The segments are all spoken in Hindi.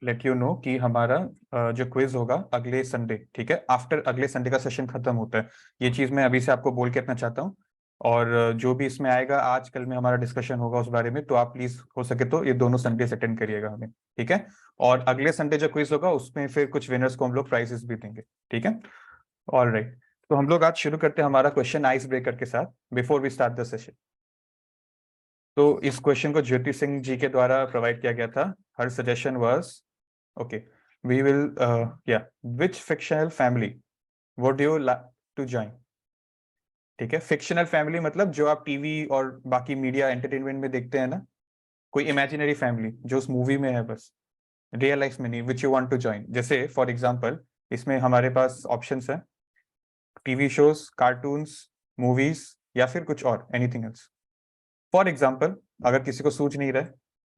लेट यू नो कि हमारा जो क्विज होगा अगले संडे, ठीक है, आफ्टर अगले संडे का सेशन खत्म होता है। ये चीज मैं अभी से आपको बोल के रखना चाहता हूँ। और जो भी इसमें आएगा आज कल में हमारा डिस्कशन होगा उस बारे में, तो आप प्लीज हो सके तो ये दोनों संडे अटेंड करिएगा हमें, ठीक है। और अगले संडे जो क्विज होगा उसमें फिर कुछ विनर्स को हम लोग प्राइजेस भी देंगे, ठीक है। ऑल राइट, तो हम लोग आज शुरू करते हैं हमारा क्वेश्चन आइस ब्रेकर के साथ before we start the session. तो इस क्वेश्चन को ज्योति सिंह जी के द्वारा प्रोवाइड किया गया था। हर suggestion was okay, we will yeah, which fictional family would you like to join? ठीक है, फिक्शनल फैमिली मतलब जो आप टीवी और बाकी मीडिया एंटरटेनमेंट में देखते हैं ना, कोई इमेजिनरी फैमिली जो उस मूवी में है, बस रियल लाइफ में नहीं, which you want to join. जैसे फॉर एग्जांपल इसमें हमारे पास ऑप्शंस है, टीवी शोज, कार्टून्स, मूवीज या फिर कुछ और, एनीथिंग एल्स। फॉर एग्जाम्पल अगर किसी को सूझ नहीं रहा,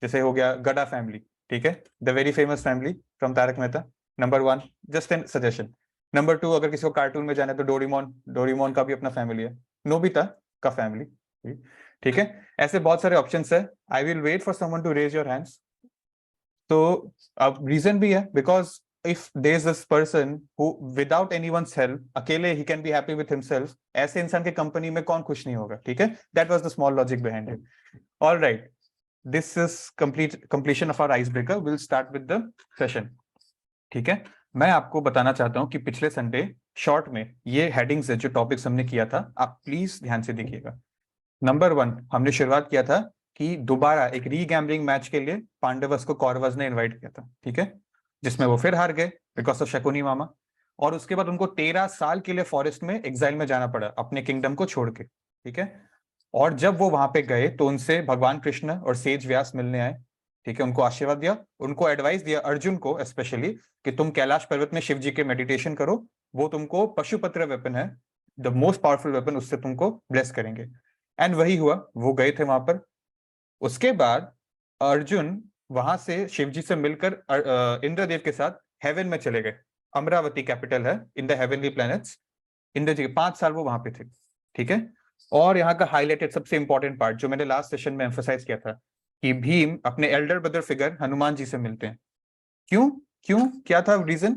जैसे हो गया गड़ा फैमिली, ठीक है, the very famous family from Tarak Mehta, number 1, just an suggestion. Number 2, अगर किसी को कार्टून में जाना है तो डोरेमोन, डोरेमोन का भी अपना फैमिली है, नोबिता का फैमिली, ठीक है। ऐसे बहुत सारे ऑप्शंस है। I will wait for someone to raise your hands. तो अब रीजन भी है because if there is this person who without anyone's help अकेले he can be happy with himself, ऐसे इंसान के कंपनी में कौन खुश नहीं होगा, ठीक है। that was the small logic behind it. all right, this is completion of our icebreaker. we'll start with the session, ठीक है। मैं आपको बताना चाहता हूं कि पिछले संडे शॉर्ट में ये हेडिंग्स है जो टॉपिक्स हमने किया था, आप प्लीज ध्यान से देखिएगा। नंबर 1 हमने शुरुआत किया था कि दोबारा एक रीगैम्बलिंग मैच के लिए पांडवस को कौरवस ने इनवाइट किया था, ठीक है, जिसमें वो फिर हार गए बिकॉज ऑफ शकुनी मामा। और उसके बाद उनको 13 साल के लिए फॉरेस्ट में एग्जाइल में जाना पड़ा अपने किंगडम को छोड़ के, ठीक है। और जब वो वहां पे गए तो उनसे भगवान कृष्ण और सेज व्यास मिलने आए, ठीक है, उनको आशीर्वाद दिया, उनको एडवाइस दिया, अर्जुन को स्पेशली, कि तुम कैलाश पर्वत में शिव जी के मेडिटेशन करो, वो तुमको पशुपत्र वेपन है, द मोस्ट पावरफुल वेपन, उससे तुमको ब्लेस करेंगे। एंड वही हुआ, वो गए थे वहां पर। उसके बाद अर्जुन वहां से शिवजी से मिलकर इंद्रदेव के साथ हेवन में चले गए। अमरावती कैपिटल है in the heavenly planets. Indra ji 5 साल वो वहां पे थे, ठीक है। और यहाँ का हाईलाइटेड सबसे इंपॉर्टेंट पार्ट जो मैंने लास्ट सेशन में एम्फोसाइज किया था कि भीम अपने Elder brother figure Hanuman ji से मिलते हैं। क्यों क्यों, क्या था रीजन,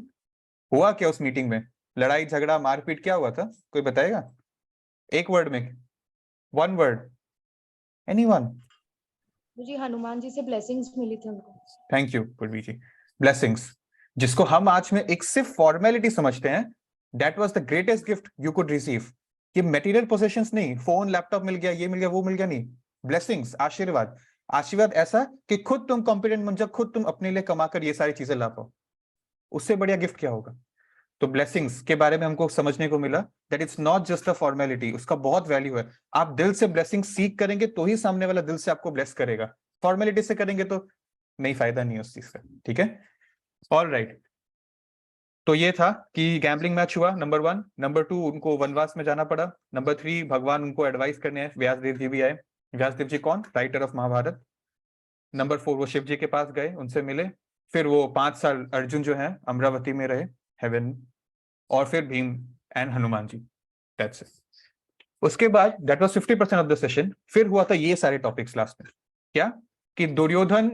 हुआ क्या उस मीटिंग में, लड़ाई झगड़ा मारपीट क्या हुआ था, कोई बताएगा एक वर्ड में, 1 वर्ड, एनीवन? मुझे हनुमान जी से ब्लेसिंग्स मिली थी उनको। थैंक यू पूर्वी जी। ब्लेसिंग्स, जिसको हम आज में एक सिर्फ फॉर्मेलिटी समझते हैं, that was the greatest gift you could receive. कि मटेरियल पोजेशंस नहीं, फोन लैपटॉप मिल गया, ये मिल गया, वो मिल गया, नहीं, ब्लेसिंग्स, आशीर्वाद। आशीर्वाद ऐसा कि खुद तुम कॉम्पिटेंट बन जाओ, खुद तुम अपने लिए कमाकर ये सारी चीजें ला पाओ, उससे बढ़िया गिफ्ट क्या होगा। तो ब्लेसिंग्स के बारे में हमको समझने को मिला that it's not just a formality, उसका बहुत वैल्यू है। आप दिल से ब्लेसिंग सीख करेंगे तो ही सामने वाला दिल से आपको ब्लेस करेगा, फॉर्मेलिटी से करेंगे तो नहीं, फायदा नहीं है उस चीज का, ठीक है। ऑल राइट, तो ये था कि गैम्बलिंग मैच हुआ, नंबर 1। नंबर 2 उनको वनवास में जाना पड़ा। नंबर 3 भगवान उनको एडवाइस करने हैं, व्यासदेव जी भी आए। व्यासदेव जी कौन, राइटर ऑफ महाभारत। नंबर 4 वो शिव जी के पास गए, उनसे मिले। फिर वो 5 साल अर्जुन जो है अमरावती में रहे, हेवन। और फिर Bhim and Hanuman ji, that's it. उसके बाद that was 50% of the session. फिर हुआ था ये सारे टॉपिक्स लास्ट में, क्या कि दुर्योधन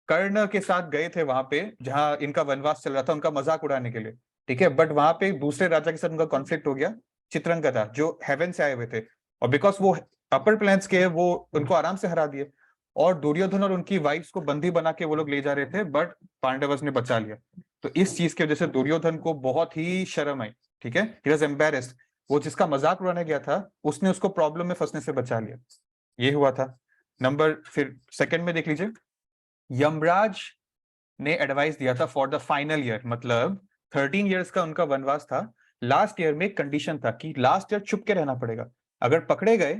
कर्ण के साथ गए थे वहां पे जहां इनका वनवास चल रहा था, उनका मजाक उड़ाने के लिए, ठीक है। बट वहां पे दूसरे राजा के साथ उनका कॉन्फ्लिक्ट हो गया, चित्रंगदा जो हेवन से आए हुए थे, और बिकॉज वो अपर प्लैन्स के, वो उनको आराम से हरा दिए। और दुर्योधन और उनकी वाइफ्स को बंदी बना के वो लोग ले जा रहे थे, बट पांडवस ने बचा लिया। तो इस चीज की वजह से दुर्योधन को बहुत ही शर्म आई, ठीक है, ही वाज एम्बैरेस्ड। वो जिसका मजाक उड़ाने गया था उसने उसको प्रॉब्लम में फंसने से बचा लिया, ये हुआ था। नंबर फिर सेकंड में देख लीजिए, यमराज ने एडवाइस दिया था फॉर द फाइनल ईयर, मतलब 13 इयर्स का उनका वनवास था। लास्ट ईयर में एक कंडीशन था कि लास्ट ईयर छुप के रहना पड़ेगा, अगर पकड़े गए,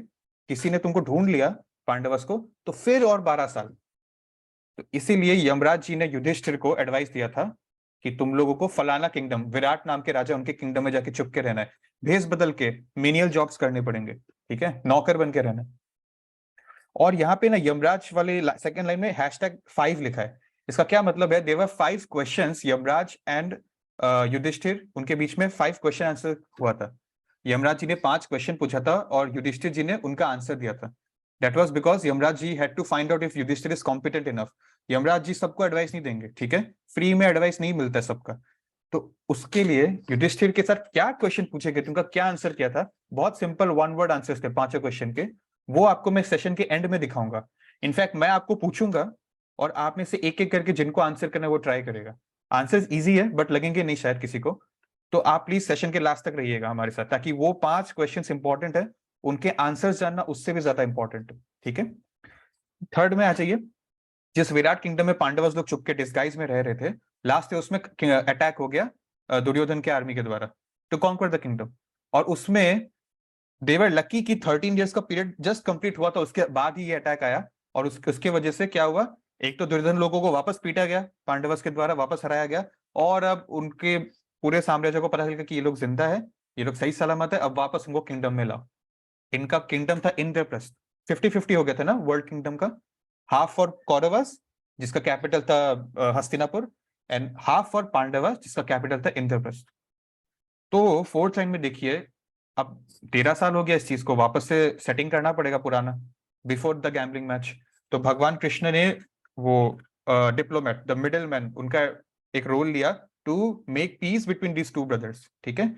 किसी ने तुमको ढूंढ लिया पांडवस को, तो फिर और 12 साल। तो इसीलिए यमराज जी ने युधिष्ठिर को एडवाइस दिया था कि तुम लोगों को फलाना किंगडम, विराट नाम के राजा, उनके किंगडम में जाके छुप के रहना है, भेस बदल के मेनियल जॉब्स करने पड़ेंगे, ठीक है, नौकर बन के रहना। और यहाँ पे ना यमराज वाले सेकंड लाइन में #5 लिखा है, इसका क्या मतलब है, देवर 5 क्वेश्चंस, यमराज एंड युधिष्ठिर, उनके बीच में 5 क्वेश्चन आंसर हुआ था। यमराज जी ने 5 क्वेश्चन पूछा था और युधिष्ठिर जी ने उनका आंसर दिया था। That was because Yamraj ji had to find out if Yudhishthir is competent enough. Yamraj ji सबको एडवाइस नहीं देंगे, ठीक है, फ्री में एडवाइस नहीं मिलता है सबका। तो उसके लिए युधिष्ठिर के साथ क्या क्वेश्चन पूछे गए, तुमका क्या आंसर किया था, बहुत सिंपल वन वर्ड आंसर्स थे पांचों क्वेश्चन के, वो आपको मैं सेशन के एंड में दिखाऊंगा। इनफैक्ट मैं आपको पूछूंगा और आप में से एक एक करके जिनको आंसर करना है वो ट्राई करेगा। आंसर इजी है बट लगेंगे नहीं शायद किसी को, तो आप प्लीज सेशन के लास्ट तक रहिएगा हमारे साथ, ताकि वो 5 क्वेश्चंस इंपॉर्टेंट है, उनके आंसर्स जानना उससे भी ज्यादा इंपॉर्टेंट है, ठीक है। थर्ड में आ जाइए। जिस विराट किंगडम में पांडवस लोग चुपके डिस्गाइज में रह रहे थे, लास्ट में उसमें अटैक हो गया दुर्योधन के आर्मी के द्वारा टू कॉन्कर द किंगडम, और उसमें देवर लकी की 13 इयर्स का पीरियड जस्ट कंप्लीट हुआ था, उसके बाद ही ये अटैक आया। और उसके वजह से क्या हुआ, एक तो दुर्योधन लोगों को वापस पीटा गया, पांडवस के द्वारा वापस हराया गया, और अब उनके पूरे साम्राज्य को पता चल गया कि ये लोग जिंदा है, ये लोग सही सलामत है, अब वापस उनको किंगडम में लाओ। इनका किंगडम था इंद्रप्रस्थ, 50-50 हो गया था ना वर्ल्ड किंगडम का, हाफ फॉर कौरवस जिसका कैपिटल था Hastinapur, and half for Pandavas जिसका कैपिटल था इंद्रप्रस्थ। तो फोर्थ लाइन में देखिए, अब 13 साल हो गया इस चीज को, वापस से सेटिंग करना पड़ेगा पुराना बिफोर द गैम्बलिंग मैच। तो भगवान कृष्ण ने वो डिप्लोमेट, द मिडिल मैन, उनका एक रोल लिया to make peace between these two brothers, ठीक है।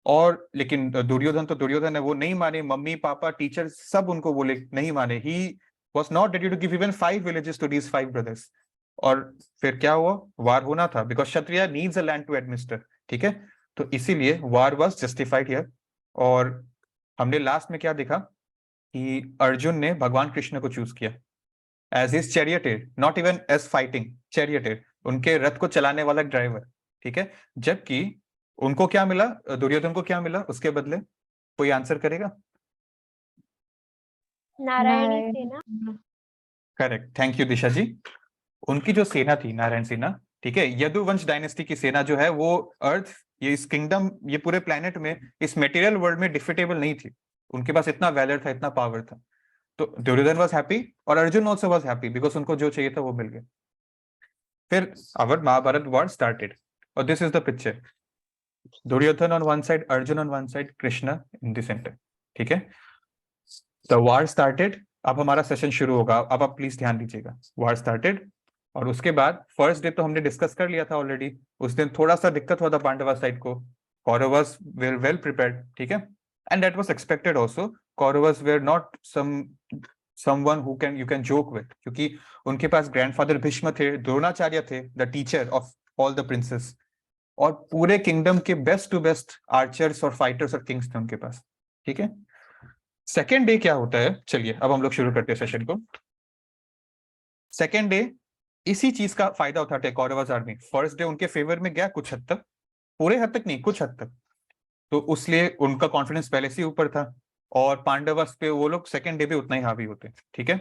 और लेकिन दुर्योधन तो दुर्योधन है, वो नहीं माने, मम्मी पापा टीचर सब उनको बोले नहीं माने, he was not ready to give even 5 villages to these 5 brothers. और फिर क्या हुआ, वार होना था, because Kshatriya needs a land to administer, ठीक है। तो इसीलिए वार वॉज जस्टिफाइड हियर। और हमने लास्ट में क्या देखा कि अर्जुन ने भगवान कृष्ण को चूज किया as his charioteer, not even as fighting, charioteer, उनके रथ को चलाने वाला ड्राइवर, ठीक है। जबकि उनको क्या मिला, दुर्योधन को क्या मिला उसके बदले, कोई आंसर करेगा? नारायणी सेना। करेक्ट, थैंक यू दिशा जी। उनकी जो सेना थी नारायण सेना, ठीक है, यदुवंश डायनेस्टी की सेना जो है वो अर्थ, ये इस किंगडम, ये पूरे प्लेनेट में, इस मटेरियल वर्ल्ड में डिफिटेबल नहीं थी, उनके पास इतना वैलर था, इतना पावर था। तो दुर्योधन वाज हैप्पी और Arjun also was happy because उनको जो चाहिए था वो मिल गया। फिर आवर महाभारत वॉर स्टार्टेड, और this is the picture, Duryodhan on one side, Arjun on one side, Krishna in the center, ठीक है। द वॉर स्टार्टेड, अब हमारा सेशन शुरू होगा, अब आप प्लीज ध्यान दीजिएगा। वॉर स्टार्टेड, और उसके बाद फर्स्ट डे तो हमने डिस्कस कर लिया था ऑलरेडी, उस दिन थोड़ा सा दिक्कत हुआ था पांडवा साइड को, कौरवस वेर वेल प्रिपेयर्ड, ठीक है, and that was expected also. Kauravas were not someone who can you can joke with, क्योंकि उनके पास ग्रैंडफादर भीष्म थे, द्रोणाचार्य थे, the teacher of all the princes, और पूरे किंगडम के बेस्ट टू बेस्ट आर्चर्स और फाइटर्स और किंग्स थे उनके पास, ठीक है। सेकेंड डे क्या होता है, चलिए अब हम लोग शुरू करते हैं सेशन को। सेकेंड डे इसी चीज का फायदा उठाते हैं कौरवस आर्मी, फर्स्ट डे उनके फेवर में गया कुछ हद तक, पूरे हद तक नहीं, कुछ हद तक, तो उसलिए उनका कॉन्फिडेंस पहले से ऊपर था, और पांडवस पे वो लोग सेकेंड डे पे उतना ही हावी होते हैं, ठीक है।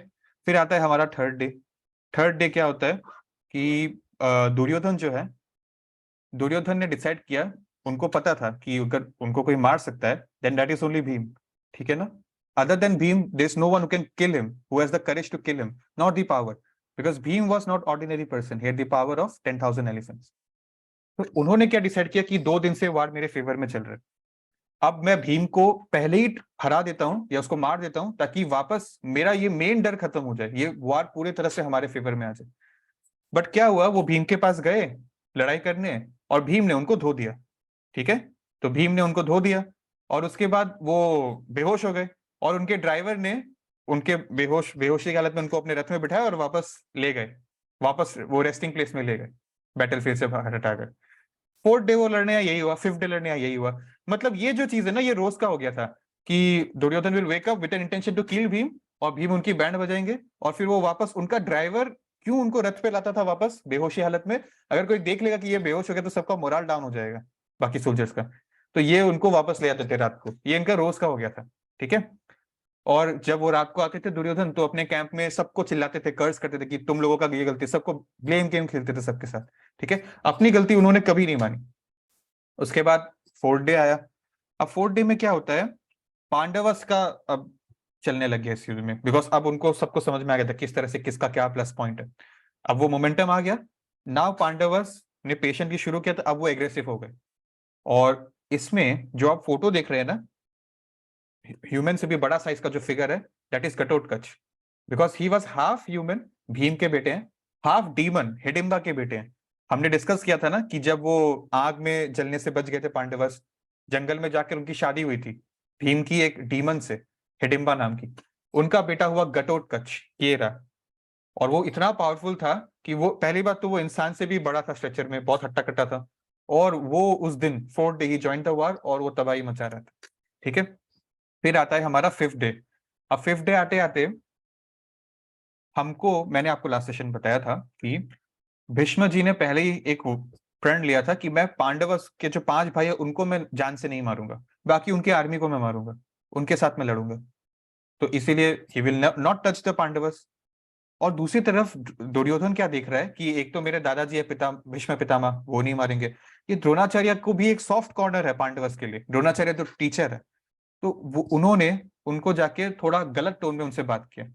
फिर आता है हमारा थर्ड डे। थर्ड डे क्या होता है कि दुर्योधन जो है, दुर्योधन ने डिसाइड किया, उनको पता था कि अगर उनको कोई मार सकता है then that is only Bhim, ठीक है ना। Other than Bhim there is no one who can kill him, who has the courage to kill him, not the power, because Bhim was not ordinary person, he had the power of 10,000 elephants. तो उन्होंने क्या डिसाइड किया कि 2 दिन से वार मेरे फेवर में चल रहा है, अब मैं भीम को पहले ही हरा देता हूं या उसको मार देता हूं, ताकि वापस मेरा ये मेन डर खत्म हो जाए, ये वार पूरी तरह से हमारे फेवर में आ जाए। बट क्या हुआ, वो भीम के पास गए लड़ाई करने, और भीम ने उनको धो दिया, ठीक है। तो भीम ने उनको धो दिया, और उसके बाद वो बेहोश हो गए, और उनके ड्राइवर ने उनके बेहोशी की हालत में उनको अपने रथ में बिठाया और वापस ले गए, वापस वो रेस्टिंग प्लेस में ले गए, बैटलफील्ड से बाहर हटाकर। फोर्थ डे वो लड़ने आया, यही हुआ, फिफ्थ डे लड़ने आया, यही हुआ। मतलब ये जो चीज है ना, ये रोज का हो गया था कि Duryodhan will wake up with an intention to kill Bhim, और भीम उनकी बैंड बजाएंगे, और फिर वो वापस, उनका ड्राइवर क्यों उनको रथ पे लाता था वापस बेहोशी हालत में, अगर कोई देख लेगा कि ये बेहोश हो गया तो सबका मोरल डाउन हो जाएगा बाकी सोल्जर्स का, तो ये उनको वापस ले आते थे रात को, ये इनका रोज का हो गया था, ठीक है। और जब वो रात को आते थे दुर्योधन, तो अपने कैंप में सबको चिल्लाते थे, कर्ज करते थे कि तुम लोगों का ये गलती, सबको ब्लेम गेम खेलते थे सबके साथ, ठीक है। अपनी गलती उन्होंने कभी नहीं मानी। उसके बाद फोर्थ डे आया। अब फोर्थ डे में क्या होता है, पांडवस का अब चलने लग गया इस युद्ध में, बिकॉज अब उनको सबको समझ में आ गया था किस तरह से किसका क्या प्लस पॉइंट है, अब वो मोमेंटम आ गया। नाउ पांडवस ने पेशेंटली शुरू किया, तो अब वो एग्रेसिव हो गए। और इसमें जो आप फोटो देख रहे हैं ना, ह्यूमन से भी बड़ा साइज का जो फिगर है, that is Ghatotkach, because he was half human, Bhim के बेटे हैं, हाफ डीमन हिडिंबा के बेटे हैं। हमने डिस्कस किया था ना कि जब वो आग में जलने से बच गए थे पांडवस, जंगल में जाकर उनकी शादी हुई थी भीम की एक डीमन से, हिडिंबा नाम की। उनका बेटा हुआ घटोत्कच, ये रहा। और वो इतना पावरफुल था कि वो पहली बात तो वो इंसान से भी बड़ा था स्ट्रक्चर में, बहुत हट्टा कट्टा था। और वो उस दिन 4th day he join the war और वो तबाही मचा रहा था। ठीक है, फिर आता है हमारा 5th डे। अब 5th डे आते आते हमको, मैंने आपको लास्ट सेशन बताया था कि भीष्म जी ने पहले ही एक प्रण लिया था कि मैं पांडव के जो 5 भाई है उनको मैं जान से नहीं मारूंगा, बाकी उनके आर्मी को मैं मारूंगा, उनके साथ में लड़ूंगा। तो इसीलिए he will not touch the Pandavas. और दूसरी तरफ दुर्योधन क्या देख रहा है कि एक तो मेरे दादाजी है पिता भीष्म पितामह, वो नहीं मारेंगे। ये द्रोणाचार्य को भी एक सॉफ्ट कॉर्नर है पांडवस के लिए, द्रोणाचार्य तो टीचर है। तो वो उन्होंने उनको जाके थोड़ा गलत टोन में उनसे बात किया,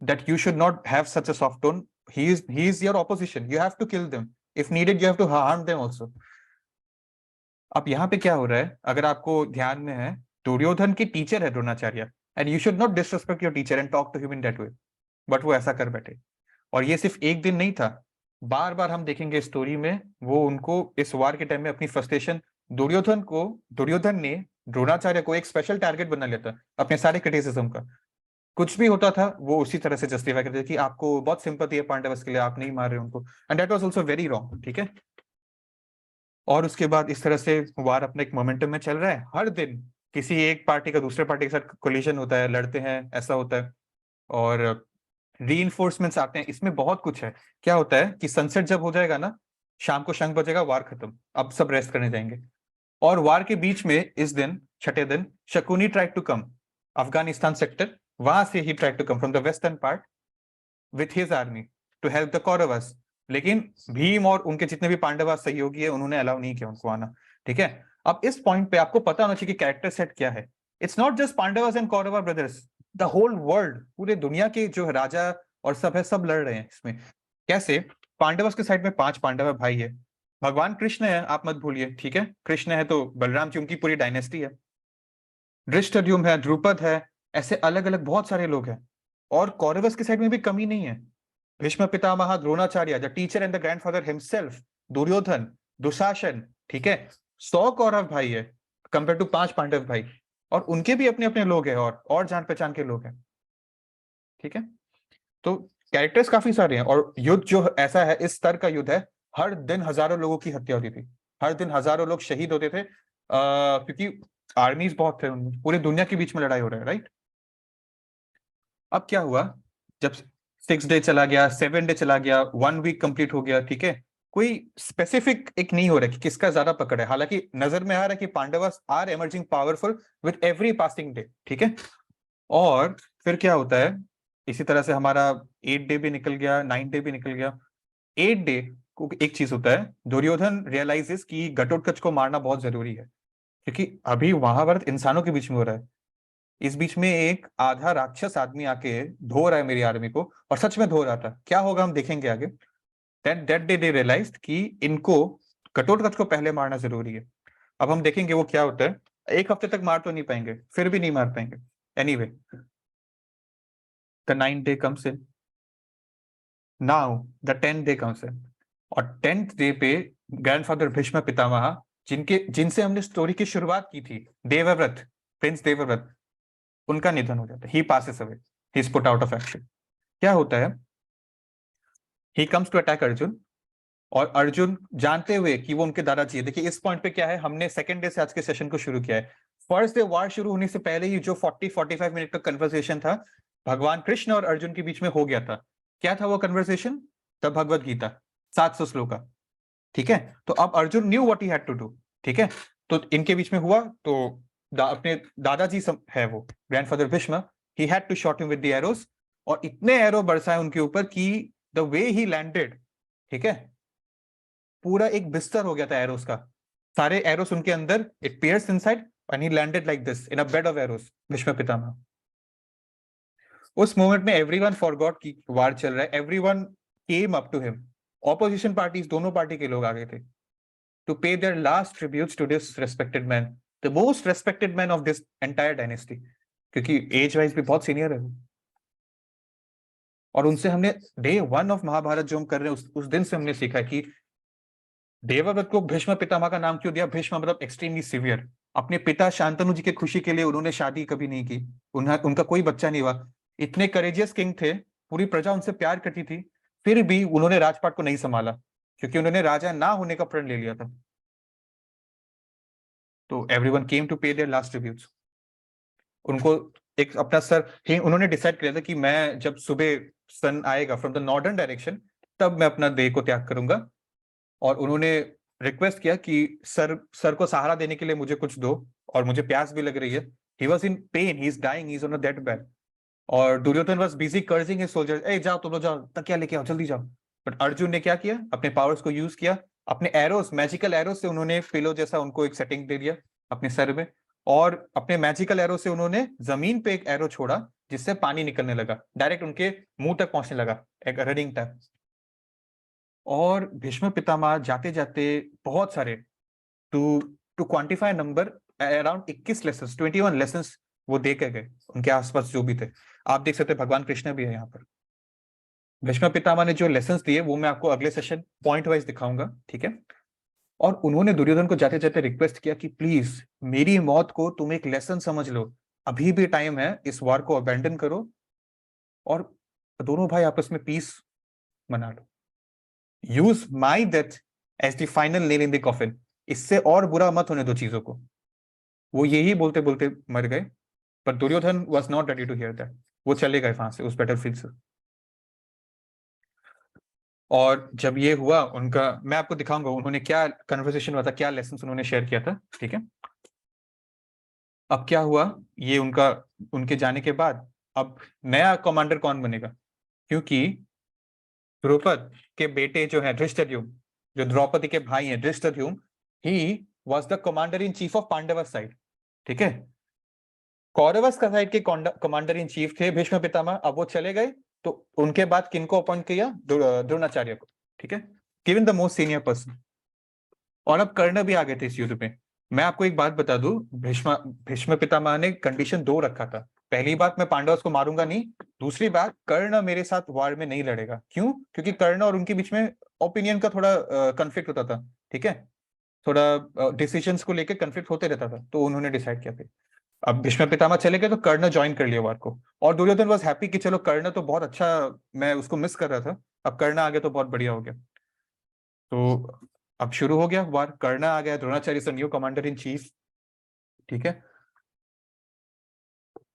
that you should not have such a soft tone. He is your opposition. You have to kill them. If needed, you have to harm them also. अब यहाँ पे क्या हो रहा है, अगर आपको ध्यान में है, दुर्योधन की टीचर है Dronacharya, and you should not disrespect your teacher and talk to him in that way. But वो ऐसा कर बैठे। और ये सिर्फ एक दिन नहीं था, बार बार हम देखेंगे स्टोरी में वो उनको इस वार के टाइम में अपनी फ्रस्ट्रेशन, दुर्योधन ने द्रोणाचार्य को एक स्पेशल टारगेट बना लिया था अपने सारे क्रिटिसिज्म का। कुछ भी होता था वो उसी तरह से जस्टिफाई करते थे कि आपको बहुत सिंपैथी है पांडवस के लिए, आप नहीं मार रहे उनको, and that was also very wrong. ठीक है, और उसके बाद इस तरह से वार अपने एक मोमेंटम में चल रहा है। हर दिन किसी एक पार्टी का दूसरे पार्टी के साथ कोलिजन होता है, लड़ते हैं, ऐसा होता है। और रीइंफोर्समेंट्स आते हैं, इसमें बहुत कुछ है। क्या होता है कि सनसेट जब हो जाएगा ना, शाम को शंख बजेगा, वार खत्म, अब सब रेस्ट करने जाएंगे। और वार के बीच में इस दिन, छठे दिन, Shakuni tried to come, Afghanistan sector, वहां से ही tried to come from the western part with his army to help the Kauravas. लेकिन भीम और उनके जितने भी पांडव सहयोगी है उन्होंने अलाउ नहीं किया उनको आना। ठीक है, अब इस पॉइंट पे आपको पता होना चाहिए कि कैरेक्टर सेट क्या है। It's not just Pandavas and Kaurava brothers, the whole world, पूरे दुनिया के जो राजा और सब है, सब लड़ रहे हैं इसमें। कैसे? पांडवस के साइड में 5 पांडव भाई है, भगवान कृष्ण है, आप मत भूलिए। ठीक है, कृष्ण है तो बलराम जी, उनकी पूरी डायनेस्टी है। धृष्टद्युम्न है, द्रुपद है, ऐसे अलग अलग बहुत सारे लोग हैं। और कौरवस की साइड में भी कमी नहीं है। Bhishma Pitamah, Dronacharya, the teacher and the grandfather himself, Duryodhan, Dushasan. ठीक है, 100 कौरव भाई है कंपेयर टू 5 पांडव भाई। और उनके भी अपने अपने लोग हैं और जान पहचान के लोग हैं। ठीक है, तो कैरेक्टर्स काफी सारे हैं। और युद्ध जो ऐसा है, इस स्तर का युद्ध है, हर दिन हजारों लोगों की हत्या होती थी, हर दिन हजारों लोग शहीद होते थे, क्योंकि आर्मीज बहुत थे उनमें, पूरी दुनिया के बीच में लड़ाई हो रहा है, राइट। अब क्या हुआ, जब 6 डे चला गया, 7 डे चला गया, 1 वीक कंप्लीट हो गया। ठीक है, कोई स्पेसिफिक एक नहीं हो रहा कि किसका ज्यादा पकड़ है। हालांकि नजर में आ रहा है कि Pandavas are emerging powerful with every passing day. ठीक है, और फिर क्या होता है, इसी तरह से हमारा 8 डे भी निकल गया, 9 डे भी निकल गया। 8 डे को एक चीज होता है, दुर्योधन रियलाइजेस कि घटोत्कच को मारना बहुत जरूरी है, क्योंकि अभी महाभारत इंसानों के बीच में हो रहा है। इस बीच में एक आधा राक्षस आदमी आके धो रहा है मेरी आर्मी को, और सच में धो रहा था। क्या होगा हम देखेंगे आगे। दैट डे दे रियलाइज्ड कि इनको, घटोत्कच को पहले मारना जरूरी है। अब हम देखेंगे वो क्या होता है। एक हफ्ते तक मार तो नहीं पाएंगे, फिर भी नहीं मार पाएंगे। Anyway, the 9th day comes in, now the 10th day comes in. और 10th डे पे ग्रैंडफादर भीष्म पितामह, जिनसे हमने स्टोरी की शुरुआत की थी, देवव्रत, प्रिंस देवव्रत, उनका निधन हो जाता है। He passes away, he is put out of action. क्या होता है, he comes to attack Arjun. और अर्जुन जानते हुए कि वो उनके दादाजी है, देखिए इस पॉइंट पे क्या है, हमने 2nd डे से आज के सेशन को शुरू किया है। फर्स्ट डे वार शुरू होने से पहले ही जो 40-45 मिनट का कन्वर्सेशन था भगवान कृष्ण और अर्जुन के बीच में हो गया था। क्या था वो कन्वर्सेशन? द भगवत गीता, 700 श्लोका। ठीक है, तो अब Arjun knew what he had to do. ठीक है, तो इनके बीच में हुआ तो अपने दादाजी है वो grandfather Bhishma, he had to shot him with the arrows. और इतने एरो बरसाए उनके ऊपर कि द वे ही लैंडेड, ठीक है, पूरा एक बिस्तर हो गया था एरोस का। सारे एरोस उनके अंदर, it pierce inside and he landed like this in a bed of arrows, Bhishma Pitamah. उस मोमेंट में एवरीवन फॉरगॉट कि वार चल रहा है, everyone came up to him. Opposition parties, दोनों पार्टी के लोग आ गए थे to pay their last tributes to this respected man, the most respected man of this entire dynasty, क्योंकि एज वाइज भी बहुत सीनियर है वो। और उनसे हमने डे 1 ऑफ महाभारत जो हम कर रहे हैं उस दिन से हमने सीखा कि देवव्रत को भीष्म पितामह का नाम क्यों दिया। भीष्म मतलब एक्सट्रीमली सिवियर। अपने पिता शांतनु जी की खुशी के लिए उन्होंने शादी कभी नहीं की, उनका कोई बच्चा नहीं हुआ। इतने करेजियस किंग थे, पूरी प्रजा उनसे प्यार करती थी, फिर भी उन्होंने राजपाट को नहीं संभाला क्योंकि उन्होंने राजा ना होने का प्रण ले लिया था। तो एवरीवन केम टू पे देयर लास्ट ट्रिब्यूट्स। उनको एक अपना सर उन्होंने डिसाइड किया था कि मैं जब सुबह सन आएगा फ्रॉम द नॉर्दर्न डायरेक्शन तब मैं अपना देह को त्याग करूंगा। और उन्होंने रिक्वेस्ट किया कि सर को सहारा देने के लिए मुझे कुछ दो, और मुझे प्यास भी लग रही है। He was in pain, he is dying, he is on a death bed. और Duryodhan was busy cursing his soldiers, ए जाओ तुम लोग जाओ, तकिया लेके आओ, जल्दी जाओ। बट अर्जुन ने क्या किया, अपने पावर्स को यूज किया, अपने एरोस, मैजिकल एरोस से उन्होंने पिलो जैसा उनको एक सेटिंग दे दिया अपने सर में, और अपने मैजिकल एरो से उन्होंने जमीन पे एक एरो छोड़ा जिससे पानी निकलने लगा, डायरेक्ट उनके मुंह तक पहुंचने लगा, एक रनिंग टाइप। और भीष्म पितामह जाते जाते बहुत सारे, to to quantify number, around 21 lesson, 21 lesson वो दे के गए उनके आसपास जो भी थे। आप देख सकते हैं भगवान कृष्ण भी है यहाँ पर। भीष्म पितामह ने जो लेसन दिए वो मैं आपको अगले सेशन पॉइंट वाइज दिखाऊंगा, ठीक है। और उन्होंने दुर्योधन को जाते जाते रिक्वेस्ट किया कि प्लीज मेरी मौत को तुम एक लेसन समझ लो, अभी भी टाइम है, इस वार को अबेंडन करो और दोनों भाई आपस में पीस मना लो। Use my death as the final nail in the coffin, इससे और बुरा मत होने दो चीजों को। वो यही बोलते बोलते मर गए, पर Duryodhan was not ready to hear that. वो चले गए वहां से, उस बैटलफील्ड से। और जब ये हुआ उनका, मैं आपको दिखाऊंगा उन्होंने क्या कन्वर्सेशन हुआ था, क्या लेसन उन्होंने शेयर किया था, ठीक है। अब क्या हुआ, ये उनका, उनके जाने के बाद अब नया कमांडर कौन बनेगा, क्योंकि द्रौपद के बेटे जो है धृष्टद्युम्न, जो द्रौपदी के भाई हैं Dhrishtadyumna, he was the commander in chief of Pandav side, ठीक है। कौरवस का साइड के कमांडर इन चीफ थे भीष्म पितामह, अब वो चले गए, तो उनके बाद किनको अपॉइंट किया, द्रोणाचार्य को, ठीक है, given the most senior person. और अब कर्ण भी आ गए थे इस युद्ध में। मैं आपको एक बात बता दूं, भीष्म भीष्म पितामह ने कंडीशन 2 रखा था। पहली बात, मैं पांडवों को मारूंगा नहीं। दूसरी बात, कर्ण मेरे साथ वार में नहीं लड़ेगा। क्यों? क्योंकि कर्ण और उनके बीच में ओपिनियन का थोड़ा कंफ्लिक्ट होता था, ठीक है, थोड़ा डिसीजंस को लेकर कंफ्लिक्ट होते रहता था, तो उन्होंने डिसाइड किया फिर। अब भीष्म पितामह चले गए तो कर्ण ज्वाइन कर लिया वार को, और दुर्योधन वाज हैप्पी कि चलो कर्ण तो बहुत अच्छा, मैं उसको मिस कर रहा था, अब कर्ण आ गया तो बहुत बढ़िया हो गया। तो अब शुरू हो गया वार, कर्ण आ गया, द्रोणाचार्य से न्यू कमांडर इन चीफ, ठीक है।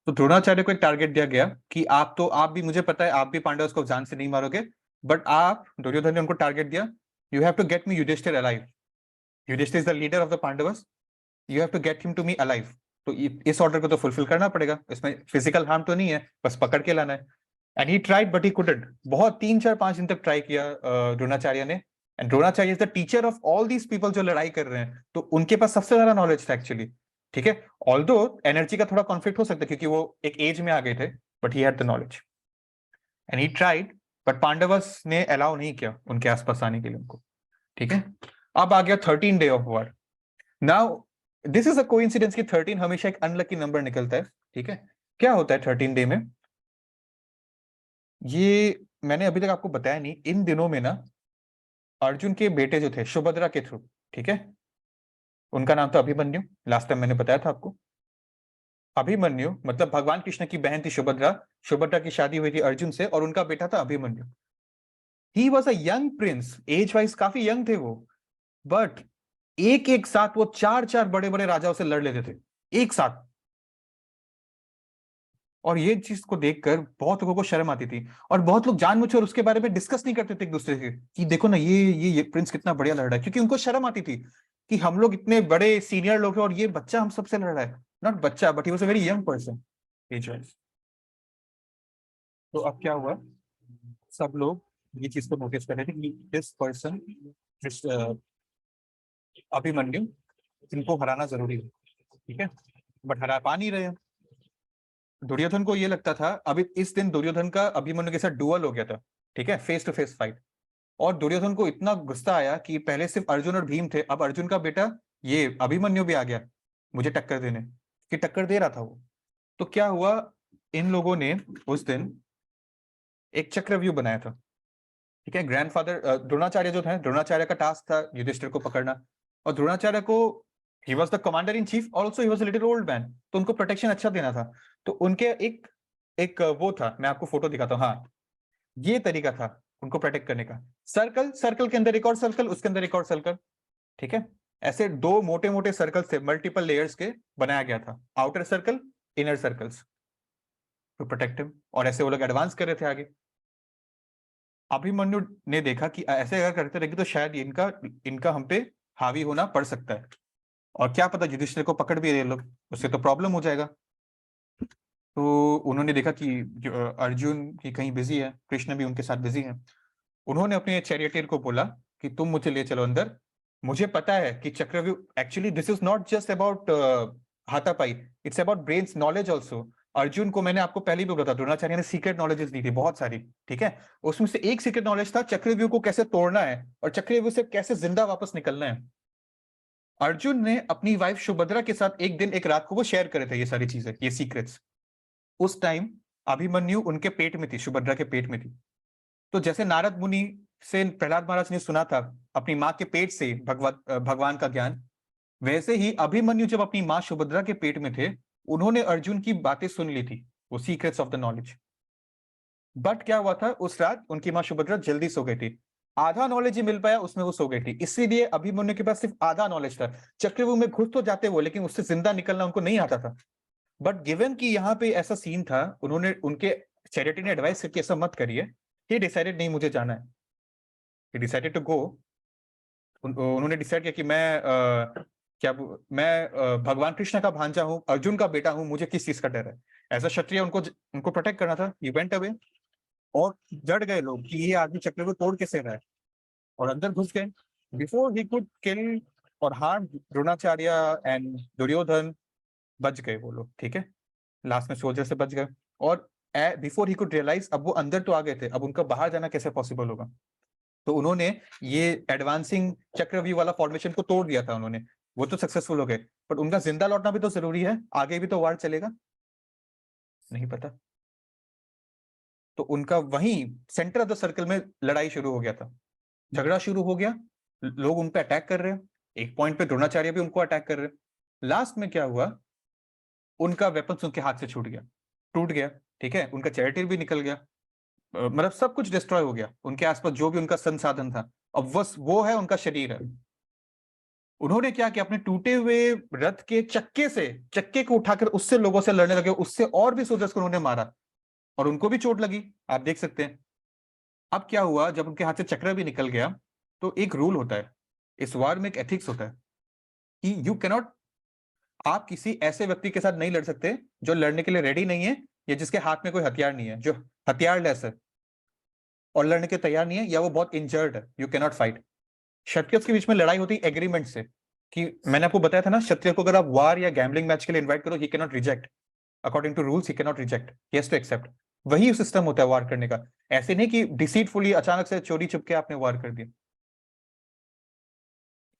तो द्रोणाचार्य को एक टारगेट दिया गया कि आप भी, मुझे पता है आप भी पांडवों को जान से नहीं मारोगे, बट आप, दुर्योधन ने उनको टारगेट दिया, you have to get me Yudhishthir alive. Yudhishthir is the leader of the Pandavas, you have to get him to me alive. तो इस ऑर्डर को तो फुलफिल करना पड़ेगा, इसमें फिजिकल हार्म तो नहीं है, बस पकड़ के लाना है। And he tried but he couldn't. बहुत 3 4 5 दिन तक ट्राई किया द्रोणाचार्य ने। And Dronacharya is the teacher of all these people जो लड़ाई कर रहे हैं, तो उनके पास सबसे ज्यादा नॉलेज था एक्चुअली, ठीक है। ऑल्दो एनर्जी का थोड़ा कॉन्फ्लिक्ट हो सकता है क्योंकि वो एक एज में आ गए थे, but he had the knowledge and he tried, but Pandavas ने अलाउ नहीं किया उनके आसपास आने के लिए उनको, ठीक है। अब आ गया 13 day of war. Now this is a coincidence कि 13 हमेशा एक अनलकी नंबर निकलता है, ठीक है। क्या होता है 13 डे में, ये मैंने अभी तक आपको बताया नहीं, इन दिनों में ना अर्जुन के बेटे जो थे सुभद्रा के थ्रू, ठीक है, उनका नाम था अभिमन्यु, लास्ट टाइम मैंने बताया था आपको। अभिमन्यु मतलब भगवान कृष्ण की बहन थी सुभद्रा, सुभद्रा की शादी हुई थी अर्जुन से और उनका बेटा था Abhimanyu. He was a young Prince, age wise काफी यंग थे वो, बट एक एक साथ वो 4 4 बड़े बड़े राजाओं से लड़ लेते थे एक साथ। और ये चीज को देखकर बहुत लोगों को शर्म आती थी, और बहुत लोग जानबूझकर उसके बारे में डिस्कस नहीं करते थे एक दूसरे से कि देखो ना ये प्रिंस कितना बढ़िया लड़ रहा है, क्योंकि उनको शर्म आती थी कि हम लोग इतने बड़े सीनियर लोग हैं और ये बच्चा हम सबसे लड़ रहा है। नॉट बच्चा, but he was a very young person age wise. तो अब क्या हुआ, सब लोग ये चीज को नोटिस कर रहे थे कि दिस पर्सन, अभिमन्यु, इनको हराना जरूरी है, ठीक है, बट हरा पा नहीं रहे हैं। दुर्योधन को ये लगता था, अभी इस दिन दुर्योधन का अभिमन्यु के साथ डुअल हो गया था, ठीक है, फेस टू फेस फाइट। और दुर्योधन को इतना गुस्सा आया कि पहले सिर्फ अर्जुन और भीम थे, अब अर्जुन का बेटा ये अभिमन्यु भी आ गया मुझे टक्कर देने, कि टक्कर दे रहा था वो। तो क्या हुआ, इन लोगों ने उस दिन एक चक्रव्यूह बनाया था, ठीक है। ग्रैंडफादर द्रोणाचार्य जो था, द्रोणाचार्य का टास्क था युधिष्ठिर को पकड़ना, और द्रोणाचार्य को he was the commander in chief, also he was a little old man, तो उनको प्रोटेक्शन अच्छा देना था। तो उनके एक एक वो था, मैं आपको फोटो दिखाता हूँ, हाँ ये तरीका था उनको प्रोटेक्ट करने का। सर्कल, सर्कल के अंदर एक और सर्कल, उसके अंदर एक और सर्कल, ठीक है। ऐसे दो मोटे मोटे सर्कल से मल्टीपल लेयर्स के बनाया गया था, outer circle, inner circles, to protect him. और ऐसे वो लोग एडवांस कर रहे थे आगे। अभिमन्यु ने देखा कि ऐसे अगर करते रहेंगे तो शायद इनका इनका हम पे हावी होना पड़ सकता है, और क्या पता युधिष्ठिर को पकड़ भी रहे लोग, उससे तो प्रॉब्लम हो जाएगा। तो उन्होंने देखा कि अर्जुन की कहीं बिजी है, कृष्ण भी उनके साथ बिजी है। उन्होंने अपने चैरियटियर को बोला कि तुम मुझे ले चलो अंदर, मुझे पता है कि Chakravyuh actually this is not just about हाथापाई, it's about brains knowledge also. Arjun को मैंने आपको पहले भी बोला था, द्रोणाचार्य ने सीक्रेट नॉलेजेस दी थी बहुत सारी, ठीक है। उसमें से एक सीक्रेट नॉलेज था चक्रव्यूह को कैसे तोड़ना है और चक्रव्यूह से कैसे जिंदा वापस निकलना है। अर्जुन ने अपनी वाइफ सुभद्रा के साथ एक दिन एक रात को वो शेयर करे थे ये सारी चीजें, ये सीक्रेट्स। उस टाइम अभिमन्यु उनके पेट में थी, सुभद्रा के पेट में थी। तो जैसे नारद मुनि से प्रहलाद महाराज ने सुना था अपनी माँ के पेट से भगवान का ज्ञान, वैसे ही अभिमन्यु जब अपनी माँ सुभद्रा के पेट में थे, उन्होंने अर्जुन की बातें सुन ली थी, वो secrets of the knowledge. But क्या हुआ था, उस रात उनकी माँ सुभद्रा जल्दी सो गई थी, आधा नॉलेज ही मिल पाया, उसमें वो सो गई थी, इसीलिए अभिमन्यु के पास सिर्फ आधा नॉलेज था। चक्रव्यूह में घुस तो जाते वो, लेकिन उससे जिंदा निकलना उनको नहीं आता था। बट गिवन कि यहाँ पे ऐसा सीन था, उन्होंने उनके चैरिटी ने एडवाइस करके ऐसा मत करिए, ही डिसाइडेड नहीं मुझे जाना है, he decided to go। उन्होंने डिसाइड किया कि मैं भगवान कृष्ण का भांजा हूं, अर्जुन का बेटा हूं, मुझे किस चीज का डर है। ऐसा क्षत्रिय उनको प्रोटेक्ट करना था। ही वेंट अवे, और जड़ गए लोग कि ये आदमी चक्र को तोड़ कैसे रहा है, और अंदर घुस गए। बिफोर ही कुड किल और हार्म द्रोणाचार्य एंड दुर्योधन, बच गए वो लोग, ठीक है। लास्ट में सोल्जर से बच गए, और बिफोर ही कुड रियलाइज, अब वो अंदर तो आ गए थे, अब उनका बाहर जाना कैसे पॉसिबल होगा। तो उन्होंने ये एडवांसिंग चक्रव्यूह वाला फॉर्मेशन को तोड़ दिया था उन्होंने, वो तो सक्सेसफुल हो गए, बट उनका जिंदा लौटना भी तो जरूरी है, आगे भी तो वार चलेगा, नहीं पता। तो उनका वहीं सेंटर ऑफ द सर्कल में लड़ाई शुरू हो गया था, झगड़ा शुरू हो गया, लोग उन पे अटैक कर रहे हैं, एक पॉइंट पे द्रोणाचार्य भी उनको अटैक कर रहे हैं। लास्ट में क्या हुआ, उनका वेपन उनके हाथ से छूट गया, टूट गया, ठीक है। उनका चैरिटी भी निकल गया, मतलब सब कुछ डिस्ट्रॉय हो गया, उनके आसपास जो भी उनका संसाधन था, अब बस वो है उनका शरीर है। उन्होंने क्या किया, अपने टूटे हुए रथ के चक्के को उठाकर उससे लोगों से लड़ने लगे, उससे और भी सोल्जर्स को उन्होंने मारा, और उनको भी चोट लगी, आप देख सकते हैं। अब क्या हुआ, जब उनके हाथ से चक्र भी निकल गया, तो एक रूल होता है इस वार में, एक एथिक्स होता है कि यू कैनॉट, आप किसी ऐसे व्यक्ति के साथ नहीं लड़ सकते जो लड़ने के लिए रेडी नहीं है, या जिसके हाथ में कोई हथियार नहीं है, जो हथियारलेस है और लड़ने के तैयार नहीं है, या वो बहुत इंजर्ड है, यू कैनॉट फाइट। क्षत्रियों के बीच में लड़ाई होती है एग्रीमेंट से, कि मैंने आपको बताया था ना, क्षत्रिय को अगर आप वार या गैम्बलिंग मैच के लिए इनवाइट करो, he can not reject, according to rules he can not reject, he has to accept. वही सिस्टम होता है वार करने का, ऐसे नहीं कि डिसीटफुली अचानक से चोरी छुपके आपने वार कर दिया।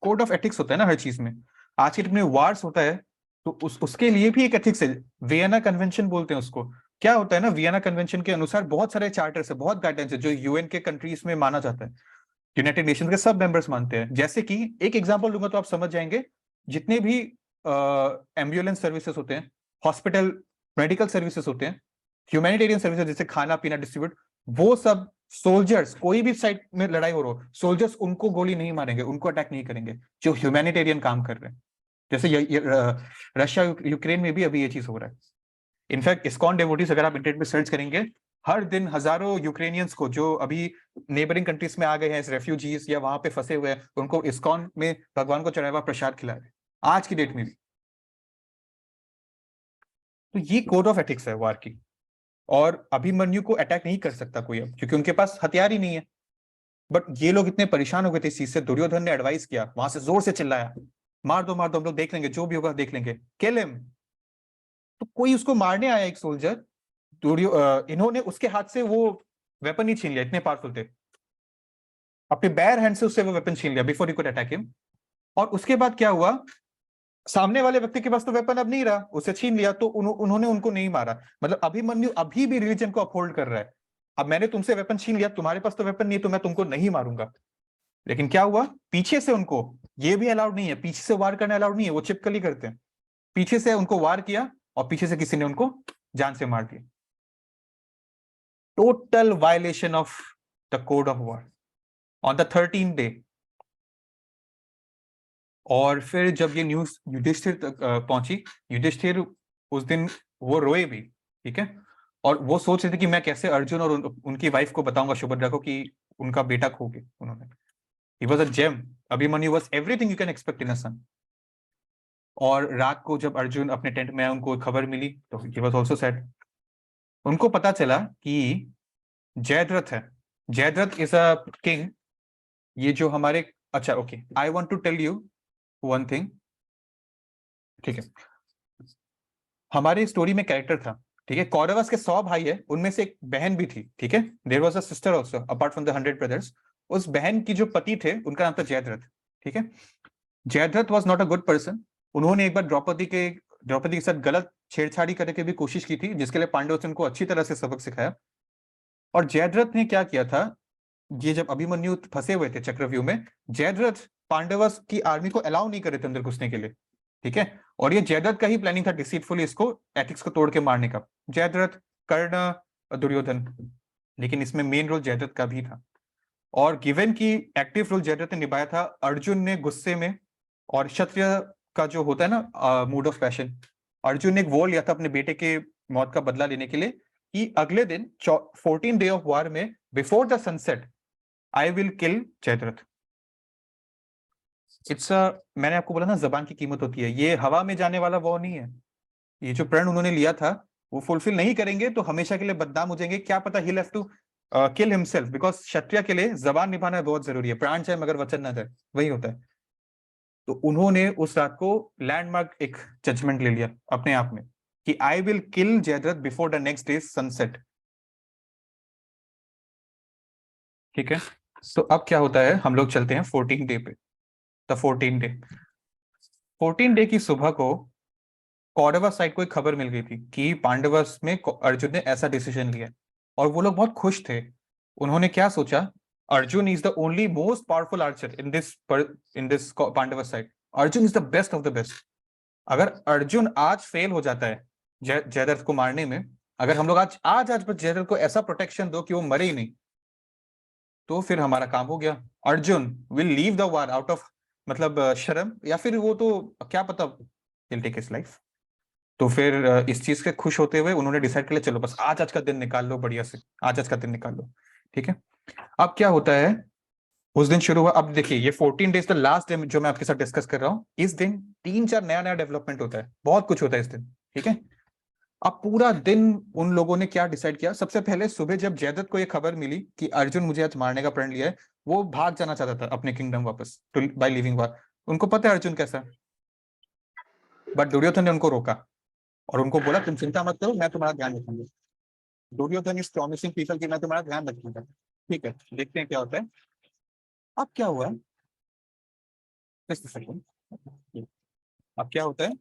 कोड ऑफ एथिक्स होता है ना हर चीज में। आज के टाइम में वार्स होता है, तो उसके लिए भी एक एथिक्स है, वियना कन्वेंशन बोलते हैं उसको। क्या होता है ना, वियना कन्वेंशन के अनुसार बहुत सारे चार्टर्स है, बहुत गाइडेंस है, जो यूएन के कंट्रीज में माना जाता है, यूनाइटेड नेशंस के सब मेंबर्स मानते हैं। जैसे कि एक एग्जांपल दूंगा तो आप समझ जाएंगे, जितने भी एम्बुलेंस सर्विसेज होते हैं, हॉस्पिटल मेडिकल सर्विसेज होते हैं, ह्यूमैनिटेरियन सर्विसेज जैसे खाना पीना डिस्ट्रीब्यूट, वो सब सोल्जर्स, कोई भी साइड में लड़ाई हो रहा हो, सोल्जर्स उनको गोली नहीं मारेंगे, उनको अटैक नहीं करेंगे जो ह्यूमैनिटेरियन काम कर रहे हैं। जैसे रशिया यूक्रेन में भी अभी ये चीज हो रहा है। इनफैक्ट इस्कॉन डेवोटीज अगर आप इंटरनेट में सर्च करेंगे, हर दिन हजारों यूक्रेनियंस को जो अभी नेबरिंग कंट्रीज में आ गए हैं, रेफ्यूजीज या वहां पे फंसे हुए हैं, उनको इस्कॉन में भगवान को चढ़ाया हुआ प्रसाद खिला रहे हैं आज की डेट में भी। तो ये कोड ऑफ एथिक्स है वार की, और अभिमन्यु को अटैक नहीं कर सकता कोई अब, क्योंकि उनके पास हथियार ही नहीं है। बट ये लोग इतने परेशान हो गए थे इस चीज से, दुर्योधन ने एडवाइस किया, वहां से जोर से चिल्लाया, मार दो हम लोग देख लेंगे, जो भी होगा देख लेंगे, किल हिम। तो कोई उसको मारने आया एक सोल्जर, इन्होंने उसके हाथ से वो वेपन ही छीन लिया, इतने पावरफुल थे, अपने बैर हैंड से उससे वो वेपन छीन लिया before he could attack him. और उसके बाद क्या हुआ, सामने वाले व्यक्ति के पास तो वेपन अब नहीं रहा, उसे छीन लिया, तो उन्होंने उनको नहीं मारा। मतलब अभिमन्यु अभी भी रिलीजन को अपहोल्ड कर रहा है, अब मैंने तुमसे वेपन छीन लिया, तुम्हारे पास तो वेपन नहीं है, तो मैं तुमको नहीं मारूंगा। लेकिन क्या हुआ, पीछे से उनको ये भी अलाउड नहीं है, पीछे से वार करना अलाउड नहीं है, वो चिपकली करते हैं। पीछे से उनको वार किया और पीछे से किसी ने उनको जान से मार दिया। Total violation of the code of war on the 13th day. और फिर जब ये न्यूज युधिष्ठिर तक पहुंची, युधिष्ठिर उस दिन वो रोए भी, ठीक है, और वो सोच रहे थे कि मैं कैसे अर्जुन और उनकी वाइफ को बताऊंगा, सुभद्रा को, कि उनका बेटा खो गया उन्होंने। He was a gem, Abhimanyu was everything you can expect in a son. और रात को जब अर्जुन अपने टेंट में आया, उनको खबर मिली, तो ही वाज आल्सो सैड। उनको पता चला कि जयद्रथ है, जयद्रथ इज अ किंग, ये जो हमारे, अच्छा okay, I want to tell you one thing, ठीक है। हमारी स्टोरी में कैरेक्टर था, ठीक है, कौरवस के 100 भाई है, उनमें से एक बहन भी थी, ठीक है, there was a sister also apart from the 100 brothers. उस बहन की जो पति थे, उनका नाम था जयद्रथ, ठीक है। Jayadrath was not a good person. उन्होंने एक बार द्रौपदी के साथ गलत छेड़छाड़ी करने की भी कोशिश की थी, जिसके लिए पांडवों ने उनको अच्छी तरह से सबक सिखाया। और जयद्रथ ने क्या किया था, ये जब अभिमन्यु फंसे हुए थे चक्रव्यूह में, जयद्रथ पांडवस की आर्मी को अलाउ नहीं कर रहे थे अंदर घुसने के लिए, ठीक है। और ये जयद्रथ का ही प्लानिंग था डिसीटफुली इसको, एथिक्स को तोड़ के मारने का, जयद्रथ, कर्ण, दुर्योधन। लेकिन इसमें मेन रोल जयद्रथ का भी था। और गिवन की एक्टिव रोल जयद्रथ ने निभाया था, अर्जुन ने गुस्से में, और क्षत्रिय का जो होता है ना मूड ऑफ पैशन, अर्जुन ने एक वो लिया था अपने बेटे के मौत का बदला लेने के लिए, कि अगले दिन 14 डे ऑफ वॉर में before the sunset I will kill Jayadrath. मैंने आपको बोला ना, जबान की कीमत होती है, ये हवा में जाने वाला वो नहीं है। ये जो प्रण उन्होंने लिया था, वो फुलफिल नहीं करेंगे तो हमेशा के लिए बदनाम हो जाएंगे। क्या पता he have to kill himself, because क्षत्रिय के लिए जबान निभाना बहुत जरूरी है, प्राण चाहे मगर वचन ना जाए, वही होता है। तो उन्होंने उस रात को लैंडमार्क एक जजमेंट ले लिया अपने आप में, कि I will kill Jayadrath before the next day sunset, ठीक है। तो अब क्या होता है, हम लोग चलते हैं 14 डे पे। द 14 डे, 14 डे की सुबह को कौरवस साइड को एक खबर मिल गई थी कि पांडवस में अर्जुन ने ऐसा डिसीजन लिया। और वो लोग बहुत खुश थे। उन्होंने क्या सोचा, Arjun is the only most powerful Archer in this Pandavas side, Arjun is the best of the best. अगर अर्जुन आज फेल हो जाता है जयद्रथ को मारने में, अगर हम लोग आज जयद्रथ को ऐसा प्रोटेक्शन दो कि वो मरे ही नहीं, तो फिर हमारा काम हो गया। Arjun will leave the war out of, मतलब शर्म, या फिर वो तो क्या पता, विल टेक हिज लाइफ। तो फिर इस चीज के खुश होते हुए उन्होंने डिसाइड कर लिया, चलो बस आज का दिन निकाल लो बढ़िया से, आज का दिन निकाल लो, ठीक है। अब क्या होता है, उस दिन शुरू हुआ। अब देखिए, ये 14 डेज द लास्ट डे जो मैं आपके साथ डिस्कस कर रहा हूँ, इस दिन 3-4 नया नया डेवलपमेंट होता है, बहुत कुछ होता है इस दिन, ठीक है। अब पूरा दिन उन लोगों ने क्या डिसाइड किया, सबसे पहले सुबह जब जयद्रथ को यह खबर मिली कि अर्जुन मुझे आज मारने का प्रण लिया है, वो भाग जाना चाहता था अपने किंगडम वापस, बाय लिविंग वॉर। उनको पता है अर्जुन कैसा है, बट दुर्योधन ने उनको रोका और उनको बोला, तुम चिंता मत करो, मैं तुम्हारा ध्यान रखूंगा। दुर्योधन इज प्रॉमिसिंग पीपल कि मैं तुम्हारा ध्यान रखूंगा, ठीक है। देखते हैं क्या होता है। अब क्या हुआ, Just a second. अब क्या होता है,